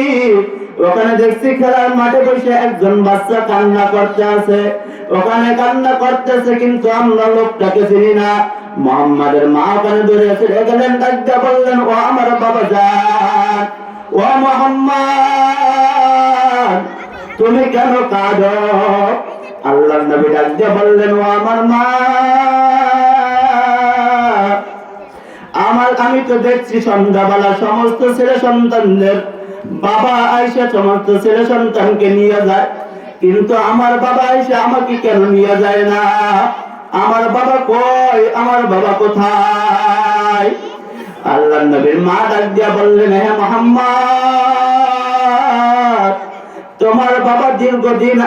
Speaker 1: ওখানে দেখছি খেলার মাঠে বসে একজন বাচ্চা কান্না করতে আছে, ওখানে কান্না করতেছে, কিন্তু আমরা লোকটাকে চিনি না। মোহাম্মদের মা ওখানে ধরে ছেড়ে গেলেন, ডাকতে বললেন, ও আমার বাবা যান, ও মোহাম্মদ, তুমি কেন কাঁদো? আল্লাহর নবী ডাকতে বললেন, ও আমার মা, আমি তো দেখছি সন্ধ্যাবেলা সমস্ত ছেলে সন্তানদের বাবা আইসা সমস্ত ছেলে সন্তানকে নিয়ে যায়, কিন্তু আমার বাবা আইসা আমাকে কেন নিয়ে যায় না? আমার বাবা কই? আমার বাবা কোথায়? আল্লাহর নবীর মা ডাক দিয়া বললেন, হে মুহাম্মদ, তোমার বাবা দীর্ঘদিন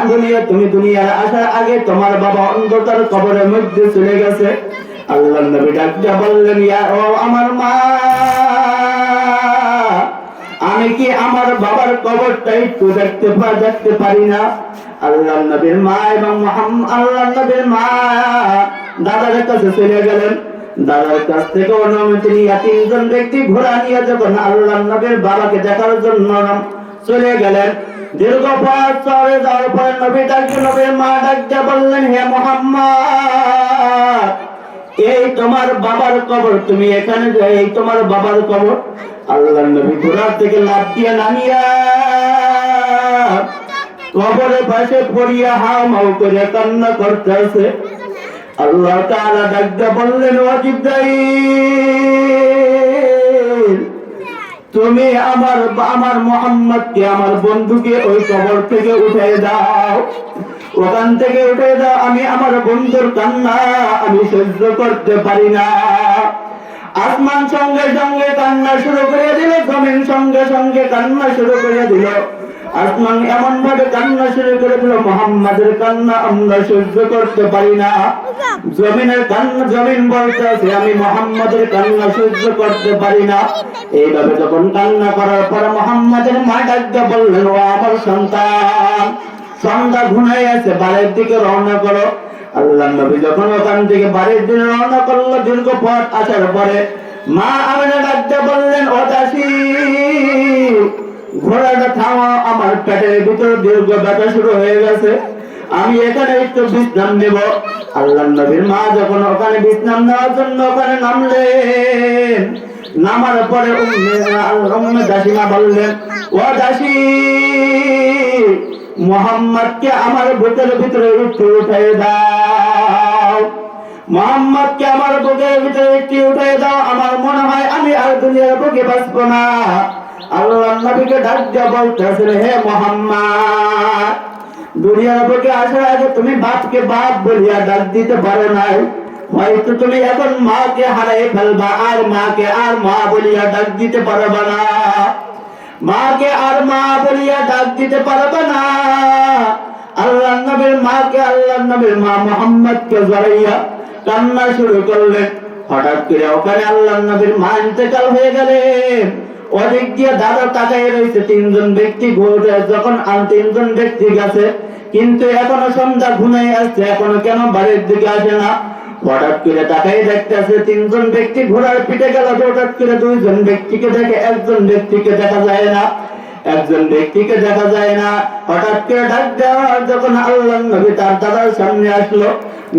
Speaker 1: তুমি দুনিয়ার আসার আগে তোমার বাবা অন্ধকার কবরের মধ্যে চলে গেছে। আল্লাহর নবী ডাক দিয়া বললেন, ইয়া ও আমার মা, আমি কি আমার বাবার কবরটা একটু দেখতে পারি না? আল্লাহর নবীর মা এবং আল্লাহর নবীর মা দাদার কাছে চলে গেলেন। দাদার কাছ থেকে অনুমতি নিয়ে 3 জন ব্যক্তি ঘোড়া নিয়ে যখন আল্লাহর নবীর বাবাকে দেখার জন্য চলে গেলেন, দীর্ঘ পথ চলে যাওয়ার পর নবীর মা ডাকতে বললেন, হে মুহাম্মদ, এই তোমার বাবার কবর, তুমি এখানে এই তোমার বাবার কবর। আল্লাহর নবী ঘোড়া থেকে লাফ দিয়ে নামিয়া কবরের পাশে পড়িয়া হাও মাও করে কান্না করতেছে। আল্লাহ তাআলা ডাকতে বললেন, ও জিবরাইল, তুমি আমার মুহাম্মদকে, আমার বন্ধুকে ওই কবর থেকে উঠাই দাও, ওখান থেকে উঠে দাও। আমি আমার বন্ধুর কান্না আমি সহ্য করতে পারি না। আসমান সঙ্গে সঙ্গে কান্না শুরু করে দিল, জমিন সঙ্গে সঙ্গে কান্না শুরু করে দিল। আসমান এমন ভাবে কান্না শুরু করে দিল, মুহাম্মাদের কান্না আমরা সহ্য করতে পারি না। জমিন বলতেছে, আমি মুহাম্মাদের কান্না সহ্য করতে পারি না। এইভাবে যখন কান্না করার পর মুহাম্মাদের মা ডাকতে বললেন, ও আমার সন্তান, সন্ধ্যা ঘুমাই আছে, বাড়ির দিকে রওনা করো। আল্লাহর নবী যখন ওখান থেকে বাড়ির দিকে রওনা করলো, দীর্ঘ পথ আসার পরে মা আমিনা ডাকতে বললেন, ও দাসী, ঘোড়াটা থামাও, আমার পেটের ভিতরে দীর্ঘ ব্যথা শুরু হয়ে গেছে, আমি এখানে একটু বিশ্রাম নেব। আল্লাহর নবীর মা যখন ওখানে বিশ্রাম নেওয়ার জন্য ওখানে নামলেন, নামার পরে উম্মে দাসীমা বললেন, ও দাসী, মুহাম্মদকে আমার বুকের ভিতরে একটু উঠাই দাও, মুহাম্মদকে আমার বুকের ভিতরে একটু উঠাই দাও, আমার মনে হয় আমি আর দুনিয়ার বুকে বাঁচবো না। আল্লাহর নবীকে ডাক দিয়ে বলতেছেন, হে মুহাম্মদ, দুনিয়ার বুকে আসার আগে তুমি বাপকে বাপ বলিয়া ডাক দিতে পারো নাই, হয়তো তুমি এখন মাকে হারাই ফেলবা, আর মাকে আর মা বলিয়া ডাক দিতে পারবা না, মাকে আর মা বলিয়া ডাক দিতে পারবে না। আল্লাহর নবীর মাকে, আল্লাহর নবীর মা মুহাম্মদকে জড়াইয়া কান্না শুরু করলেন। হঠাৎ করে ওখানে আল্লাহর নবীর মা ইন্তেকাল হয়ে গেলেন। ওদিক দিয়ে দাদা তাকাই রয়েছে, 3 জন ব্যক্তি ঘুরে, যখন 3 জন ব্যক্তি গেছে, কিন্তু এখনো সন্ধ্যা ঘুমাই আসছে, এখনো কেন বাড়ির দিকে আসে না? হঠাৎ করে তাকাই দেখতেছে 3 জন ব্যক্তি ঘোড়ার পিঠে গেল, হঠাৎ করে 2 জন ব্যক্তিকে দেখে, 1 জন ব্যক্তিকে দেখা যায় না, 1 জন ব্যক্তিকে দেখা যায় না। হঠাৎ করে ডাক দেওয়া যখন আল্লাহর নবী তার দাদার সামনে আসলো,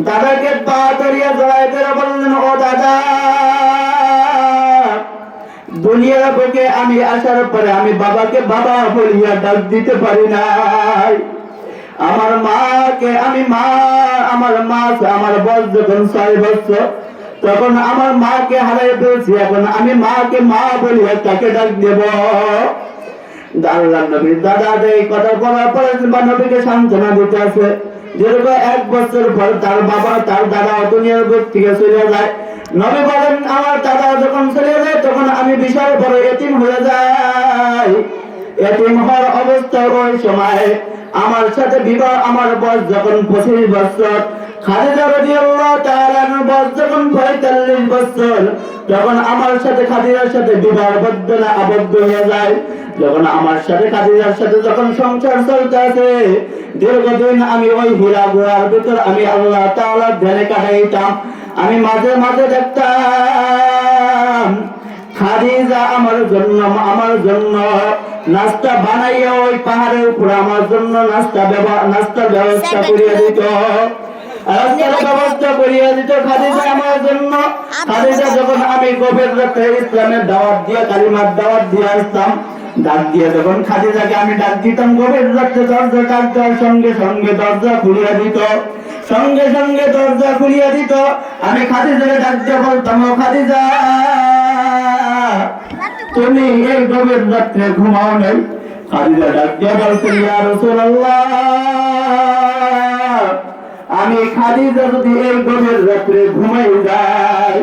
Speaker 1: দাদাকে পা ধরিয়া জড়াই ধরে বললেন, ও দাদা, দুনিয়ার বুকে আমি আসার পরে আমি বাবাকে বাবা বলিয়া ডাক দিতে পারি নাই, আমার মাকে আমার মা আমার বয়স যখন 6 বছর, তখন আমার মাকে হারাই ফেলছি। এখন আমি মাকে মা বলি, তাকে ডাক দেব। আল্লাহর নবীর দাদা এই কথা বলার পরে নবীকে সান্ত্বনা দিতে আছে। দীর্ঘ 1 বছর পর তার বাবা তার দাদা দুনিয়ার বুক থেকে চলে যায়। নবী বলেন, আমার দাদা যখন চলে যায় তখন আমি বিশাল বড় এতিম হয়ে যাই। এতিম হওয়ার অবস্থায় ওই সময় আমার সাথে বিবাহ, আমার বয়স যখন 25 বছর, খাদিজা রাদিয়াল্লাহু তাআলা আনহার বয়স যখন 45 বছর, তখন আমার সাথে খাদিজার সাথে বিবাহ আবদ্ধ হয়ে যায়। যখন আমার সাথে খাদিজার সাথে যখন সংসার চলতে আছে, দীর্ঘদিন আমি ওই হীরা গুহার ভিতর আমি আল্লাহ তাআলার ধ্যানে কাটাইতাম। আমি মাঝে মাঝে দেখতাম খাদিজা আমার জন্য নাস্তা বানাইয়া ওই পাহাড়ের উপর আমার জন্য নাস্তার ব্যবস্থা করিয়া দিত। খাদিজা আমার জন্য। খাদিজা যখন আমি গভীর রাতে ইসলামের দাওয়াত দিয়ে কালিমার দাওয়াত দিয়ে আসতাম, ডাক দিয়ে যখন খাদিজাকে আমি ডাক দিতাম, গভীর রাতে দরজা ডাক দেওয়ার সঙ্গে সঙ্গে দরজা খুলিয়া দিত। আমি খাদিজাকে ডাক দিয়ে বলতাম, ও খাদিজা, তুমি এই গভীর রাত্রে ঘুমাও নাই? খাদিজা ডাক দিয়ে বলতেন, ইয়া রাসূলুল্লাহ, আমি খাদিজা যদি এই গভীর রাত্রে ঘুমাই যাই,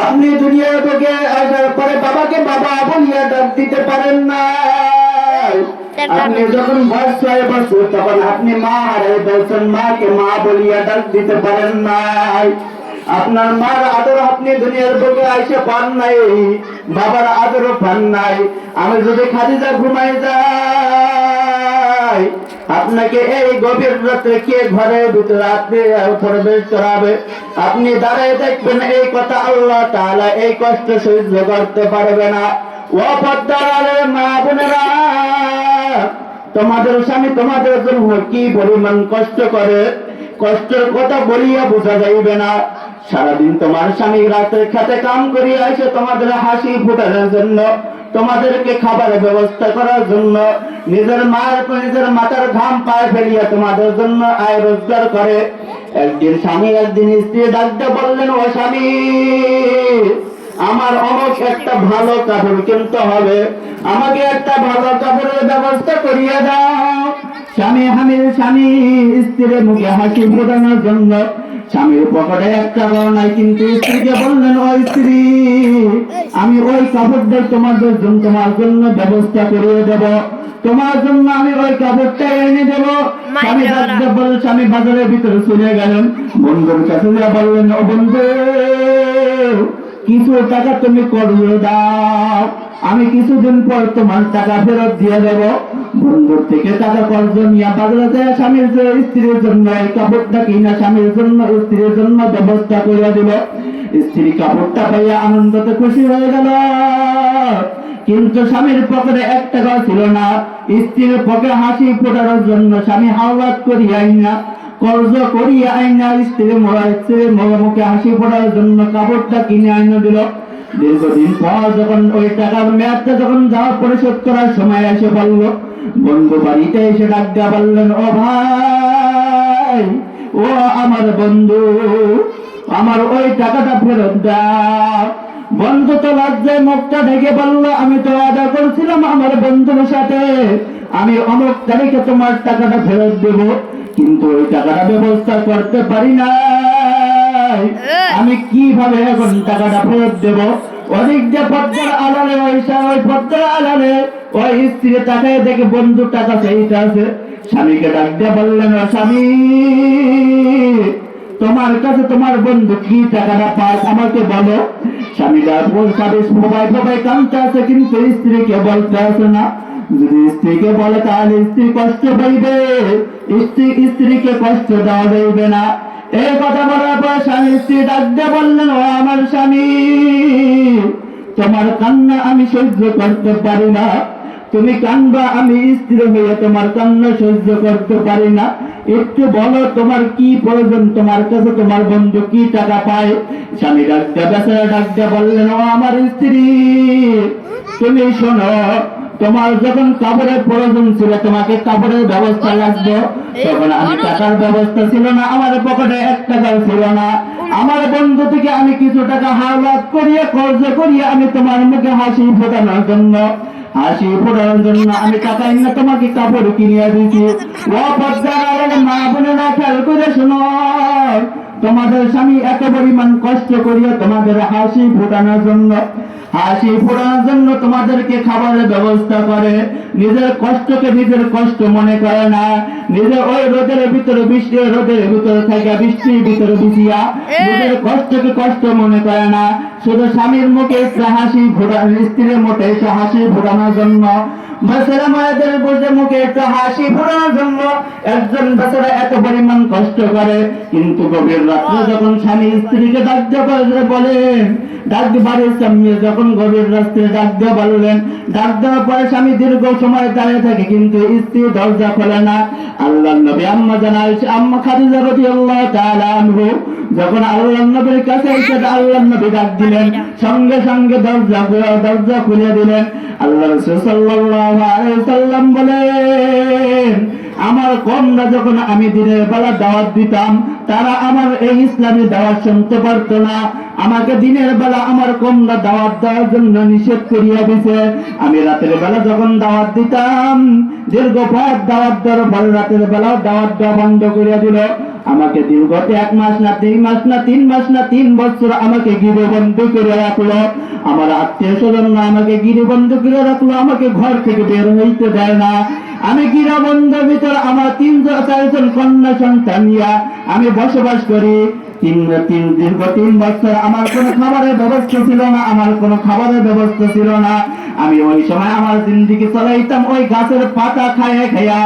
Speaker 1: আপনি দুনিয়া থেকে আসার পরে বাবাকে বাবা বলিয়া ডাক দিতে পারেন না। আপনি যখন বয়স 6 বছর তখন আপনি মা হারাই বলছেন, মাকে মা বলিয়া ডাক দিতে পারেন নাই। আপনার মার আদর আপনি দুনিয়ার বুকে আইসে পান নাই, বাবার আদরও পান নাই। আমি যদি খাদিজা ঘুমাই যাই, আপনাকে এই গভীর রাতে কে ঘরের ভিতরে আপনি প্রবেশ করাবে? আপনি দাঁড়ায় দেখবেন এই কথা আল্লাহ তাআলা এই কষ্ট সহ্য করতে পারবে না। ও পদ্মার মা বোনেরা, তোমাদের স্বামী তোমাদের জন্য কি পরিমাণ কষ্ট করে, কষ্টের কথা বলিয়া বোঝা যাইবে না। সারাদিন তোমার স্বামী রাতে খেতে কাম করিয়া এসে তোমাদের হাসি ফোটানোর জন্য, তোমাদেরকে খাবারের ব্যবস্থা করার জন্য, নিজের মাথার ঘাম পায়ে ফেলিয়া তোমাদের জন্য আয় রোজগার করে। একদিন স্ত্রী ডাকতে বললেন, ও স্বামী, আমার অনেক একটা ভালো কাপড় কিনতে হবে, আমাকে একটা ভালো কাপড়ের ব্যবস্থা করিয়া দাও। স্বামী স্ত্রীর মুখে হাসি ফোটানোর জন্য স্বামীর পকেটে একটা বড় নাই, কিন্তু স্ত্রীকে বললেন, ও স্ত্রী, আমি ওই কাপড়টা তোমার জন্য ব্যবস্থা করিয়ে দেব, তোমার জন্য আমি ওই কাপড়টা এনে দেব। স্বামী বাজারের ভিতরে চলে গেলেন, বন্ধুর কাছে বললেন, ও বন্ধু, কিছু টাকা তুমি করিয়ে দাও, আমি কিছুদিন পর তোমার টাকা ফেরত দিয়ে দেব। বন্ধুর থেকে টাকা কর্জ নিয়ে বাজারে যায় স্বামীর স্ত্রীর জন্য এই কাপড়টা কিনা স্বামীর জন্য স্ত্রীর জন্য ব্যবস্থা করে দিল। স্ত্রী কাপড়টা পাইয়া আনন্দতে খুশি হয়ে গেল, কিন্তু স্বামীর পকেটে 1 টাকাও ছিল না। স্ত্রীর পকেটে হাসি ফোটানোর জন্য স্বামী হাওলাত করিয়া আইনা, কর্জ করিয়া আইনা স্ত্রীর মুখে হাসি ফোটার জন্য কাপড়টা কিনে আইনা দিল। দীর্ঘদিন পর যখন ওই টাকার মেয়াদটা যখন যাওয়া পরিশোধ করার সময় এসে বলল, বন্ধু বাড়িতে এসে ডাক দিয়া বললেন, ও ভাই, ও আমার বন্ধু, আমার ওই টাকাটা ফেরত দাও। বন্ধু তো লজ্জায় মুখটা ঢেকে বলল, আমি তো আদা করছিলাম আমার বন্ধুর সাথে, আমি অমুক তারিখে তোমার টাকাটা ফেরত দেব, কিন্তু ওই টাকাটা ব্যবস্থা করতে পারি না, আমি কিভাবে এখন টাকাটা ফেরত দেব? অধিক যে পদ্মার আড়ালে ওই পদ্মার আড়ালে ওই স্ত্রী তাকায় দেখে বন্ধু টাকা চাইতে আছে। স্বামীকে ডাক দিয়ে বললেন, স্বামী, তোমার কাছে তোমার বন্ধু কি টাকাটা পায় আমাকে বলো। স্বামীটা সবাই কামতে আছে, কিন্তু স্ত্রীকে বলতে আছে না। যদি স্ত্রীকে বলে তাহলে স্ত্রী কষ্ট পাইবে, স্ত্রীকে কষ্ট দেওয়া যাইবে না। এই কথা বলার পর স্বামী স্ত্রী ডাক দিয়ে বললেন, ও আমার স্বামী, তোমার কান্না আমি সহ্য করতে পারি না, তুমি কান্না, আমি স্ত্রী হয়ে তোমার কান্না সহ্য করতে পারি না। একটু বলো তোমার কি প্রয়োজন, তোমার কাছে তোমার বন্ধু কি টাকা পায়? স্বামী ডাক দিয়ে বললেন, ও আমার স্ত্রী, তুমি শোনো, তোমার যখন কাপড়ের প্রয়োজন ছিল, তোমাকে কাপড়ের ব্যবস্থা লাগবে, তখন আমি টাকার ব্যবস্থা ছিল না, আমার পকেটে 1 টাকাও ছিল না। আমার বন্ধু থেকে আমি কিছু টাকা হাওলাত করিয়ে কর্জ করিয়ে আমি তোমার মুখে হাসি ফোটানোর জন্য আমি টাকা এনে তোমাকে কাপড় কিনিয়ে দিয়েছি। ও পদ্মার মা বোনেরা খেয়াল করে শোনো, তোমাদের স্বামী এত পরিমাণ কষ্ট করিয়া তোমাদের হাসি ফোটানোর জন্য তোমাদেরকে খাবারের ব্যবস্থা করে, নিজের কষ্টকে নিজের কষ্ট মনে করে না, নিজের ওই রোদের ভিতরে রোদের ভিতরে থাকে বৃষ্টির ভিতরে ভিজিয়া নিজের কষ্টকে কষ্ট মনে করে না, শুধু স্বামীর মুখে একটু হাসি ফোটানো, স্ত্রীর মুখে একটু হাসি ফোটানোর জন্য, বেচারা মায়েদের বসে মুখে একটু হাসি ফোটানোর জন্য একজন বেচারা এত পরিমাণ কষ্ট করে। কিন্তু গভীর রাত্রে যখন স্বামী স্ত্রীকে ডাক দিয়ে বলেন, বাড়ির সামনে যখন গভীর রাত্রে ডাক দিয়ে বললেন, ডাক দেওয়ার পরে স্বামী দীর্ঘ সময় দাঁড়িয়ে থাকে কিন্তু স্ত্রী দরজা খোলে না। আল্লাহর নবী আম্মা খাদিজা রাদিয়াল্লাহু তাআলা আনহু যখন আল্লাহর নবীর কাছে এসে আল্লাহর নবী ডাক দিলেন, সঙ্গে সঙ্গে দরজা খুলে দিলেন। আল্লাহ রাসূল সাল্লাল্লাহু আলাইহি সাল্লাম বলেন, আমার কমরা যখন আমি দিনের বেলা দাওয়াত দিতাম, তারা আমার এই ইসলামী দাওয়াত শুনতে পারতো না। আমাকে দিনের বেলা আমার কমরা দাওয়াত দেওয়ার জন্য নিষেধ করিয়া দিছে। আমি রাতের বেলা যখন দাওয়াত দিতাম, দীর্ঘ পথ দাওয়াত দেওয়ার পর রাতের বেলা দাওয়াত দেওয়া বন্ধ করিয়া দিল। আমাকে দীর্ঘ 1 মাস না 2 মাস না 3 মাস না 3 বছর আমাকে গৃহবন্দী করে রাখলো। আমার আত্মীয় স্বজনরা আমাকে গৃহবন্দী করে রাখলো, আমাকে ঘর থেকে বের হইতে দেয় না। আমি গৃহবন্ধের ভিতর আমার 3-4 কন্যা সন্তান নিয়ে আমি বসবাস করি। দীর্ঘ 3 বছর আমার কোনো খাবারের ব্যবস্থা ছিল না। আমি ওই সময় আমার জিন্দেগি চালাইতাম ওই গাছের পাতা খাইয়া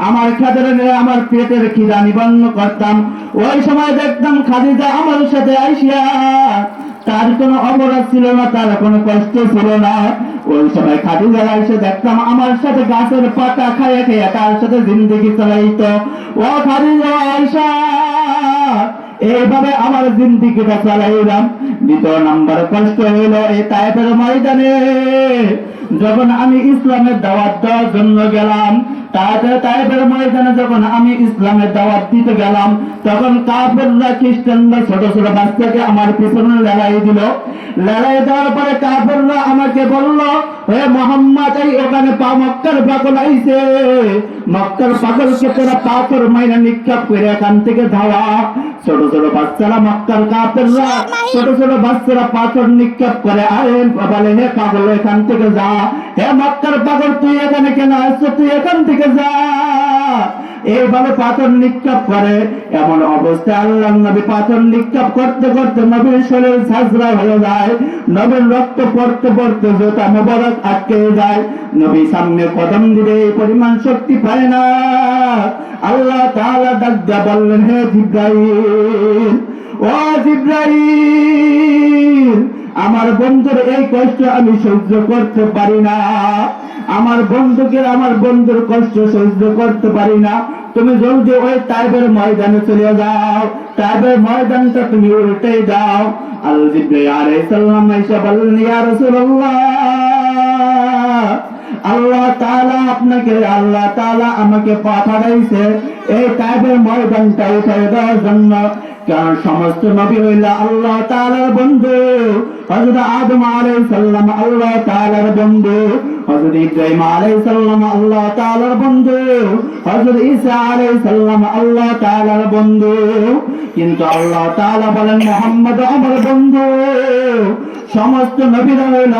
Speaker 1: আমার আমার পেটের খিদা নিবারণ করতাম। ওই সময় দেখতাম খাদিজা আমার সাথে আইসিয়া, তার কোনো অপরাধ ছিল না, তার কোনো কষ্ট ছিল না। ওই সময় খাদিজা এসে দেখতাম আমার সাথে গাছের পাতা খাইয়া তার সাথে জিন্দেগি চালাইতো। ও খাদিজা আয়েশা, এইভাবে আমার জিন্দেগিটা চালাইলাম। 2 নম্বর কষ্ট হইল এই তায়েফের ময়দানে, যখন আমি ইসলামের দাওয়াত দেওয়ার জন্য গেলাম। তায়েফের ময়দানে যখন আমি ইসলামের দাওয়াত দিতে গেলাম, তখন কাফেররা খ্রিস্টানরা ছোট ছোট বাচ্চাকে আমার পিছনে লড়াই দিল। লড়াই দেওয়ার পরে কাফেররা আমাকে বলল, হে মুহাম্মদ, এই ওখানে মক্কার পাগল আইছে, মক্কার পাগলকে তোরা পাথর মাইরা নিক্ষেপ করে এখান থেকে ধাওয়া। ছোট ছোট বাচ্চারা, মক্কার কাফেররা ছোট ছোট বাচ্চারা পাথর নিক্ষেপ করে, আরে বলে, হে পাগল এখান থেকে যা, হে মক্কার পাগল তুই এখানে কেন আসছো, তুই এখান থেকে যা। এইভাবে পাথর নিক্ষেপ করে। এমন অবস্থায় আল্লাহর নবী পাথর নিক্ষেপ করতে করতে নবীর শরীর ঝাঁঝরা হয়ে যায়, নবীর রক্ত পড়তে পড়তে জোতা মোবারক আটকে যায়। নবী সামনে কদম দিলে এই পরিমাণ শক্তি পায় না। আল্লাহ তাআলা ডাক দিয়া বললেন, হে জিবরাইল, ও জিবরাইল, আমার বন্ধুর এই কষ্ট আমি সহ্য করতে পারি না, আমার বন্ধুর কষ্ট সহ্য করতে পারি না। তুমি জলদি ওই তায়েফের ময়দানে চলে যাও, তায়েফের ময়দানটা তুমি উল্টে দাও। আল্লাহ জিবরাইল আলাইহিস সালাম এসে বললেন, ইয়া রাসূলুল্লাহ, আল্লাহ তাআলা আমাকে পাঠাইছে এই তায়েফের ময়দানটা উঠাই দেওয়ার জন্য। কারণ সমস্ত নবী হইল আল্লাহ তাআলার বন্ধু। হযরত আদম আলাইহিস সালাম আল্লাহ তাআলার বন্ধু, হযরত ইব্রাহিম আলাইহিস সালাম আল্লাহ তাআলার বন্ধু, হযরত ঈসা আলাইহিস সালাম আল্লাহ তাআলার বন্ধু। কিন্তু আল্লাহ তাআলা বলেন, মুহাম্মদ আমার বন্ধু। সমস্ত নবীরা হইল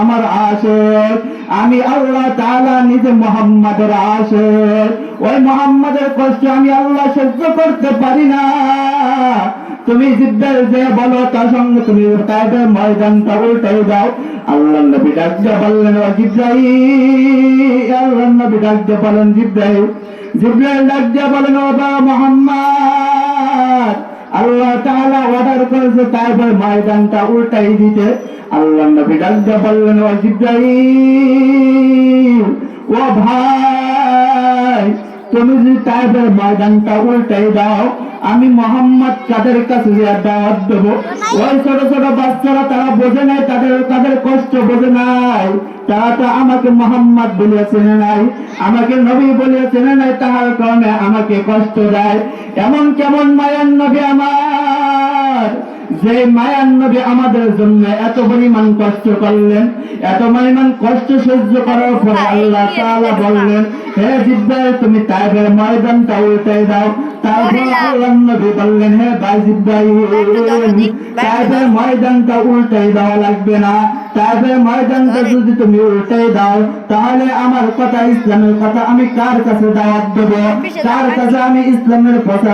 Speaker 1: আমার আশিক। আমি আল্লাহ তাআলা নিজে মুহাম্মাদের আশিক। ওই মুহাম্মাদের কষ্ট আমি আল্লাহ সহ্য করতে পারি না। তুমি জিব্রাইল যে বলো তার সঙ্গে তুমি তায়েফের ময়দানটা উল্টে দাও। আল্লাহর নবী ডাক দিয়ে বললেন, ও জিব্রাইল, আল্লাহর নবী ডাক দিয়ে বলেন, জিব্রাইল ডাক দিয়ে বলেন, ও মুহাম্মদ, আল্লাহ তাআলা অর্ডার করেছে তায়েফের ময়দানটা উল্টাই দিতে। আল্লাহর নবী ডাক দিয়ে বললেন, ও জিব্রাইল, ও ভাই,
Speaker 2: তুমি যদি তাইফের ময়দানটা উল্টাই দাও, আমি মোহাম্মদ কাদের কাছে দাওয়াত দেবো। ওই ছোট ছোট বাচ্চারা তারা বোঝে নাই, তাদের কষ্ট বোঝে নাই, তারা তো আমাকে মোহাম্মদ বলিয়া চেনে নাই, আমাকে নবী বলিয়া চেনে নাই, তাহার কারণে আমাকে কষ্ট দেয়। এমন কেমন মায়ার নবী আমার, যে মায়ার নবী আমাদের জন্য এত পরিমাণ কষ্ট করলেন, এত পরিমাণ কষ্ট সহ্য করার পরে আল্লাহ তাআলা বললেন, হে জিব্রাইল তুমি তাইফের ময়দানটা উল্টাই দাও। তারপর আল্লাহর নবী বললেন, হে ভাই জিব্রাইল তাইফের ময়দানটা উল্টাই দেওয়া লাগবে না, তাইফের ময়দানটা যদি তুমি উল্টাই দাও তাহলে আমার কথা, ইসলামের কথা আমি কার কাছে দাওয়াত দেব, কার কাছে আমি ইসলামের কথা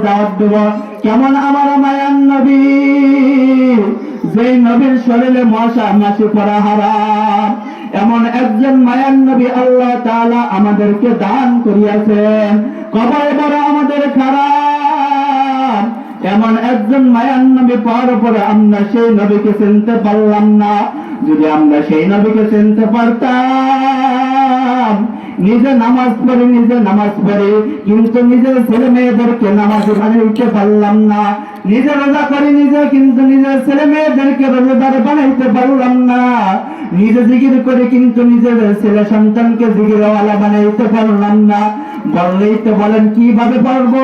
Speaker 2: দাওয়াত দেব। কেমন আমার মায়ার নবী, যে নবীর শরীরে মশা মাছি পড়া হারাম, এমন একজন মায়ার নবী আল্লাহ তাআলা আমাদেরকে দান করিয়াছেন। কবরে বড় আমাদের খারাপ, এমন একজন মায়ার নবী পাওয়ার পরে আমরা সেই নবীকে চিনতে পারলাম না। যদি আমরা সেই নবীকে চিনতে পারতাম, নিজে নামাজ পড়ি কিন্তু নিজের ছেলে মেয়েদেরকে নামাজ বানাইতে পারলাম না, নিজে রোজা করি কিন্তু নিজের ছেলে মেয়েদেরকে রোজাদার বানাইতে পারলাম না, নিজে জিকির করে কিন্তু নিজের ছেলে সন্তানকে জিকিরওয়ালা বানাইতে পারলাম না। বললেই তো বলেন কিভাবে পারবো,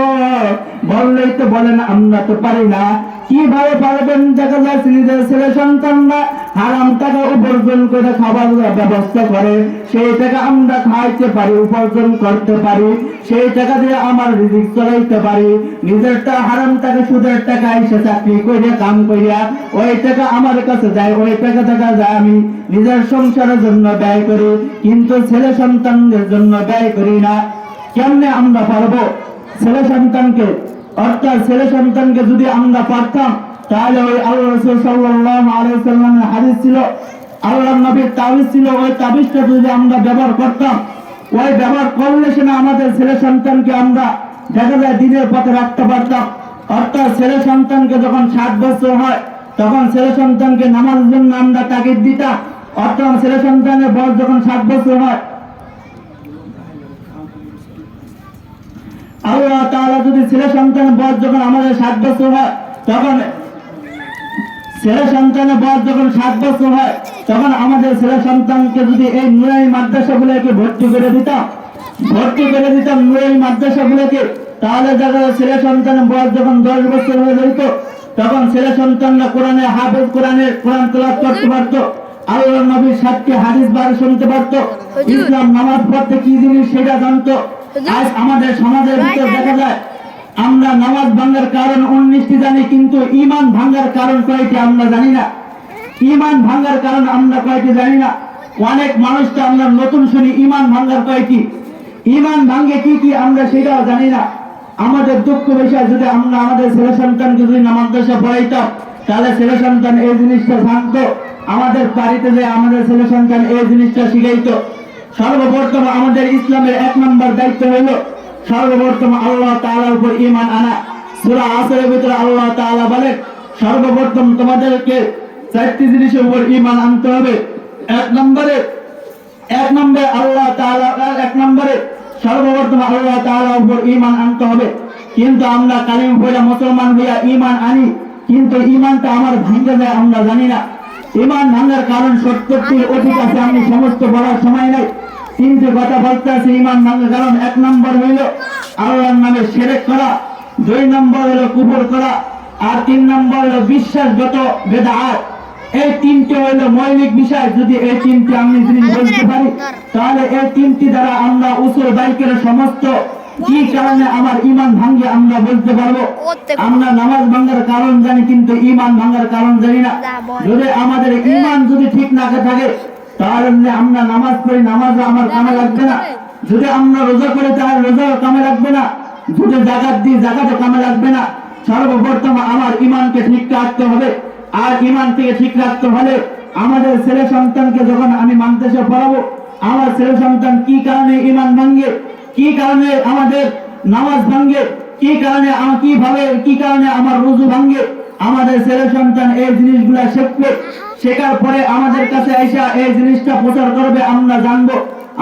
Speaker 2: বললেই তো বলেন আমরা তো পারি না। কিভাবে পারবেন? দেখা যাচ্ছে নিজের ছেলে সন্তানরা হারাম টাকা উপার্জন করে খাবার ব্যবস্থা করে, সেই টাকা আমরা খাইতে পারি, উপার্জন করতে পারি, সেই টাকা দিয়ে আমার রিজিক চলাইতে পারি। নিজেরটা হারাম টাকা, সুদের টাকা এসে চাকরি করে কাম করিয়া ওই টাকা আমার কাছে যায়, ওই টাকা যায় আমি নিজের সংসারের জন্য ব্যয় করি, কিন্তু ছেলে সন্তানদের জন্য ব্যয় করি না। কেমনে আমরা পারবো ছেলে সন্তানকে, অর্থাৎ ছেলে সন্তানকে যদি আমরা পারতাম তাহলে ওই আল্লাহ রাসূল সাল্লাল্লাহু আলাইহি ওয়াসাল্লামের হাদিস ছিল, আল্লাহর নবীর তাবিজ ছিল, ওই তাবিজটা যদি আমরা ব্যবহার করতাম, ওই ব্যবহার করলে সেনা আমাদের ছেলে সন্তানকে আমরা দেখা যায় দিনের পথে রাখতে পারতাম। অর্থাৎ ছেলে সন্তানকে যখন 7 বছর হয় তখন ছেলে সন্তানকে নামাজের জন্য আমরা তাগিদ দিতাম। অর্থাৎ ছেলে সন্তানের বয়স যখন 7 বছর হয়, আল্লাহ তাআলা যদি ছেলে সন্তানের বয়স যখন আমাদের 7 বছর হয়, তখন ছেলে সন্তানের বয়স যখন 7 বছর হয় তখন আমাদের ছেলে সন্তানকে যদি এই নুরানি মাদ্রাসাগুলোকে ভর্তি করে দিতাম নুরানি মাদ্রাসাগুলোকে, তাহলে দেখা যায় ছেলে সন্তানের বয়স যখন 10 বছর হয়ে যেত তখন ছেলে সন্তানরা কোরআনে হাফেজ, কোরআন তেলাওয়াত করতে পারতো, আল্লাহর নবীর 7টি হাদিস বার শুনতে পারতো, ইসলাম নামাজ পড়তে কি জিনিস সেটা জানতো। আজ আমাদের সমাজের ভিতর দেখা যায় আমরা নামাজ ভাঙার কারণ 19টি জানি, কিন্তু ঈমান ভাঙার কারণ কয়টি আমরা জানি না। ঈমান ভাঙার কারণ আমরা কয়টি জানি না। অনেক মানুষটা আমরা নতুন শুনি ঈমান ভাঙার কয়টি, ঈমান ভাঙে কি আমরা সেটাও জানি না। আমাদের দুঃখ বিষয়, যদি আমরা আমাদের ছেলে সন্তানকে যদি মাদ্রাসা পড়াইতাম তাহলে ছেলে সন্তান এই জিনিসটা জানতো, আমাদের বাড়িতে যে আমাদের ছেলে সন্তান এই জিনিসটা শিখাইতো। সর্বপ্রথম আমাদের ইসলামের 1 নম্বর দায়িত্ব হলো সর্বপ্রথম আল্লাহ তাআলার উপর ঈমান আনা। সূরা আসরের ভিতরে আল্লাহ তাআলা বলেন, সর্বপ্রথম তোমাদেরকে 4টি জিনিসের উপর ঈমান আনতে হবে। 1 নম্বরে আল্লাহ তাআলা, 1 নম্বরে সর্বপ্রথম আল্লাহ তাআলার উপর ঈমান আনতে হবে। কিন্তু আমরা কালিমা পড়ে মুসলমান হইয়া ঈমান আনি, কিন্তু ঈমানটা আমার ভাঙে যায় আমরা জানি না। ঈমান ভাঙার কারণ 70টির অধিক আছে, আমি সমস্ত বলার সময় নাই, 3টি কথা বলতে আছে ঈমান ভাঙার কারণ। 1 নম্বর হইল আল্লাহর নামে শিরক করা, 2 নম্বর হলো কুফর করা, আর 3 নম্বর হলো বিশ্বাসগত বেদাত। এই 3টি হলো মৌলিক বিষয়। যদি এই 3টি আমি জিনিস বলতে পারি তাহলে এই 3টি দ্বারা আমরা উসুল বাইকের সমস্ত কি কারণে আমার ঈমান ভাঙে আমরা বলতে পারবো। আমরা নামাজ ভাঙার কারণ জানি কিন্তু ঈমান ভাঙার কারণ জানি না। যদি আমাদের ঈমান যদি ঠিক না থাকে তাহলে আমরা নামাজ পড়ি, নামাজ আমার কামে লাগবে না। যদি আমরা রোজা করি তাহলে রোজাও কামে লাগবে না। যদি জাকাত দিই জাকাতও কামে লাগবে না। সর্বপ্রথম আমার ঈমানকে ঠিক রাখতে হবে। আর ঈমান থেকে ঠিক রাখতে হলে আমাদের ছেলে সন্তানকে যখন আমি মাদ্রাসা পড়াবো, আমার ছেলে সন্তান কি কারণে ঈমান ভাঙে, কি কারণে আমাদের নামাজ ভাঙে, কি কারণে কি কারণে আমার রোজা ভাঙে, আমাদের ছেলে সন্তান এই জিনিসগুলা শিখবে। শেখার পরে আমাদের কাছে আইসা এই জিনিসটা প্রচার করবে, আমরা জানবো।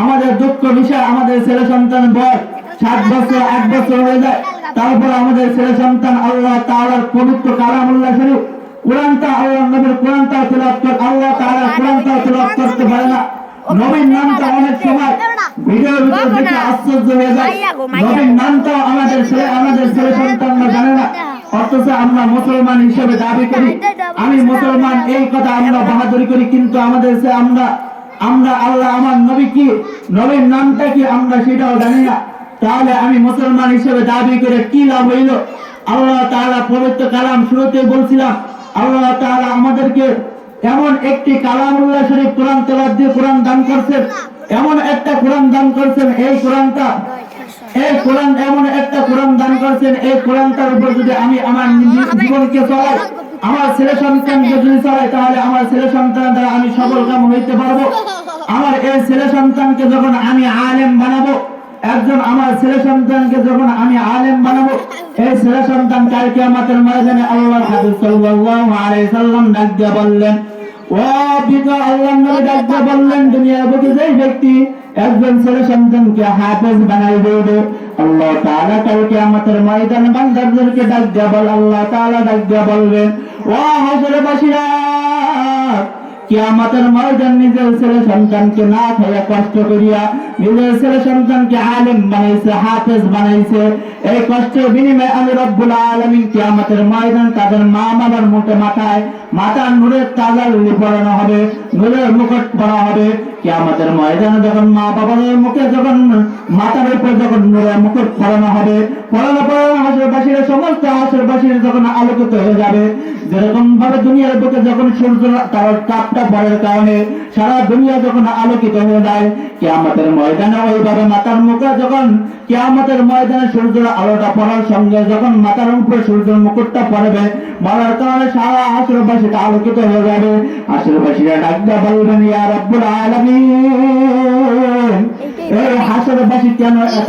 Speaker 2: আমাদের দুঃখ বিষয় আমাদের ছেলে সন্তান বয়স 7 বছর 1 বছর হয়ে যায়, তারপর আমাদের ছেলে সন্তান আল্লাহ তাআলার পবিত্র কালামুল্লাহ শরীফ কোরআনটা আল্লাহ নবীর কোরআনটা তেলাওয়াত করে আল্লাহ তাআলা কোরআনটা তেলাওয়াত করতে পারে না। নবীর নামটা অনেক সময় ভিডিওর ভিতর দেখে আশ্চর্য হয়ে যায়, নবীর নামটাও আমাদের ছেলে সন্তানরা জানে না, অথচ আমরা মুসলমান হিসেবে দাবি করি আমি মুসলমান, এই কথা আমরা বাহাদুরি করি, কিন্তু আমাদের আমরা আল্লাহ আমার নবী কি, নবীর নামটা কি আমরা সেটাও জানি না। তাহলে আমি মুসলমান হিসেবে দাবি করে কি লাভ হইল? আল্লাহ তাআলা পবিত্র কালাম শুরুতে বলছিলাম, আল্লাহ তাআলা আমাদেরকে এমন একটি কালামুল্লাহ শরীফ কোরআন তেলাওয়াত দিয়ে কোরআন দান করছেন, এমন একটা কোরআন দান করছেন, এই কোরআন এমন একটা কোরআন দান করছেন, এই কোরআনটার উপর যদি আমি আমার জীবনকে চলাই, আমার ছেলে সন্তানকে যদি চলাই, তাহলে আমার ছেলে সন্তান দ্বারা আমি সফলকাম হইতে পারবো। আমার এই ছেলে সন্তানকে যখন আমি আলেম বানাবো, আমার ছেলে সন্তানকে যখন আমি আলেম বানাবো, এই ছেলে সন্তান কাল কিয়ামতের ময়দানে আল্লাহর হাবিব সাল্লাল্লাহু আলাইহি সাল্লাম ডাক দিয়ে বললেন, ও বিদা আল্লাহর নবী ডাক দিয়ে বললেন, দুনিয়ার বুকে যেই ব্যক্তি একজন ছেলে সন্তানকে হাফেজ বানাই দেবে, আল্লাহ তাআলা কাল কিয়ামতের ময়দানে বান্দাদেরকে ডাক দিয়ে আল্লাহ তাআলা ডাক দিয়ে বলবেন, ও হাসরবাসীরা, কিয়ামতের ময়দান নিজের ছেলে সন্তানকে না খাইয়া কষ্ট করিয়া নিজের ছেলে সন্তানকে আলেম বানাইছে, হাফেজ বানাইছে, এই কষ্টের বিনিময়ে আমি রব্বুল আলামিন কিয়ামতের ময়দান তাদের মা বাবার মাথার নূরের তাজাল্লি পরানো হবে, নূরের মুকুট পরা হবে। কিয়ামতের ময়দানে যখন মা বাবার মুখে যখন মাথার উপর যখন নূরের মুকুট পরানো হবে, পরানো হাসরবাসীরা সমস্ত হাসরবাসীরা যখন আলোকিত হয়ে যাবে, যেরকম ভাবে দুনিয়ার বুকে যখন সূর্য তার তাপটা পড়ার কারণে সারা দুনিয়া যখন আলোকিত হয়ে যায়, কিয়ামতের ময়দানে ওইভাবে মাথার মুখে যখন কিয়ামতের ময়দানে সূর্যের আলোটা পড়ার সঙ্গে যখন মাথার উপরে সূর্যের মুকুটটা পড়বে, পড়ার কারণে সারা হাসরবাসীটা আলোকিত হয়ে যাবে। হাসরবাসীরা ডাক দিয়ে বলবেন, ইয়া রাব্বুল আলামিন, এই হাসরবাসী কেন এত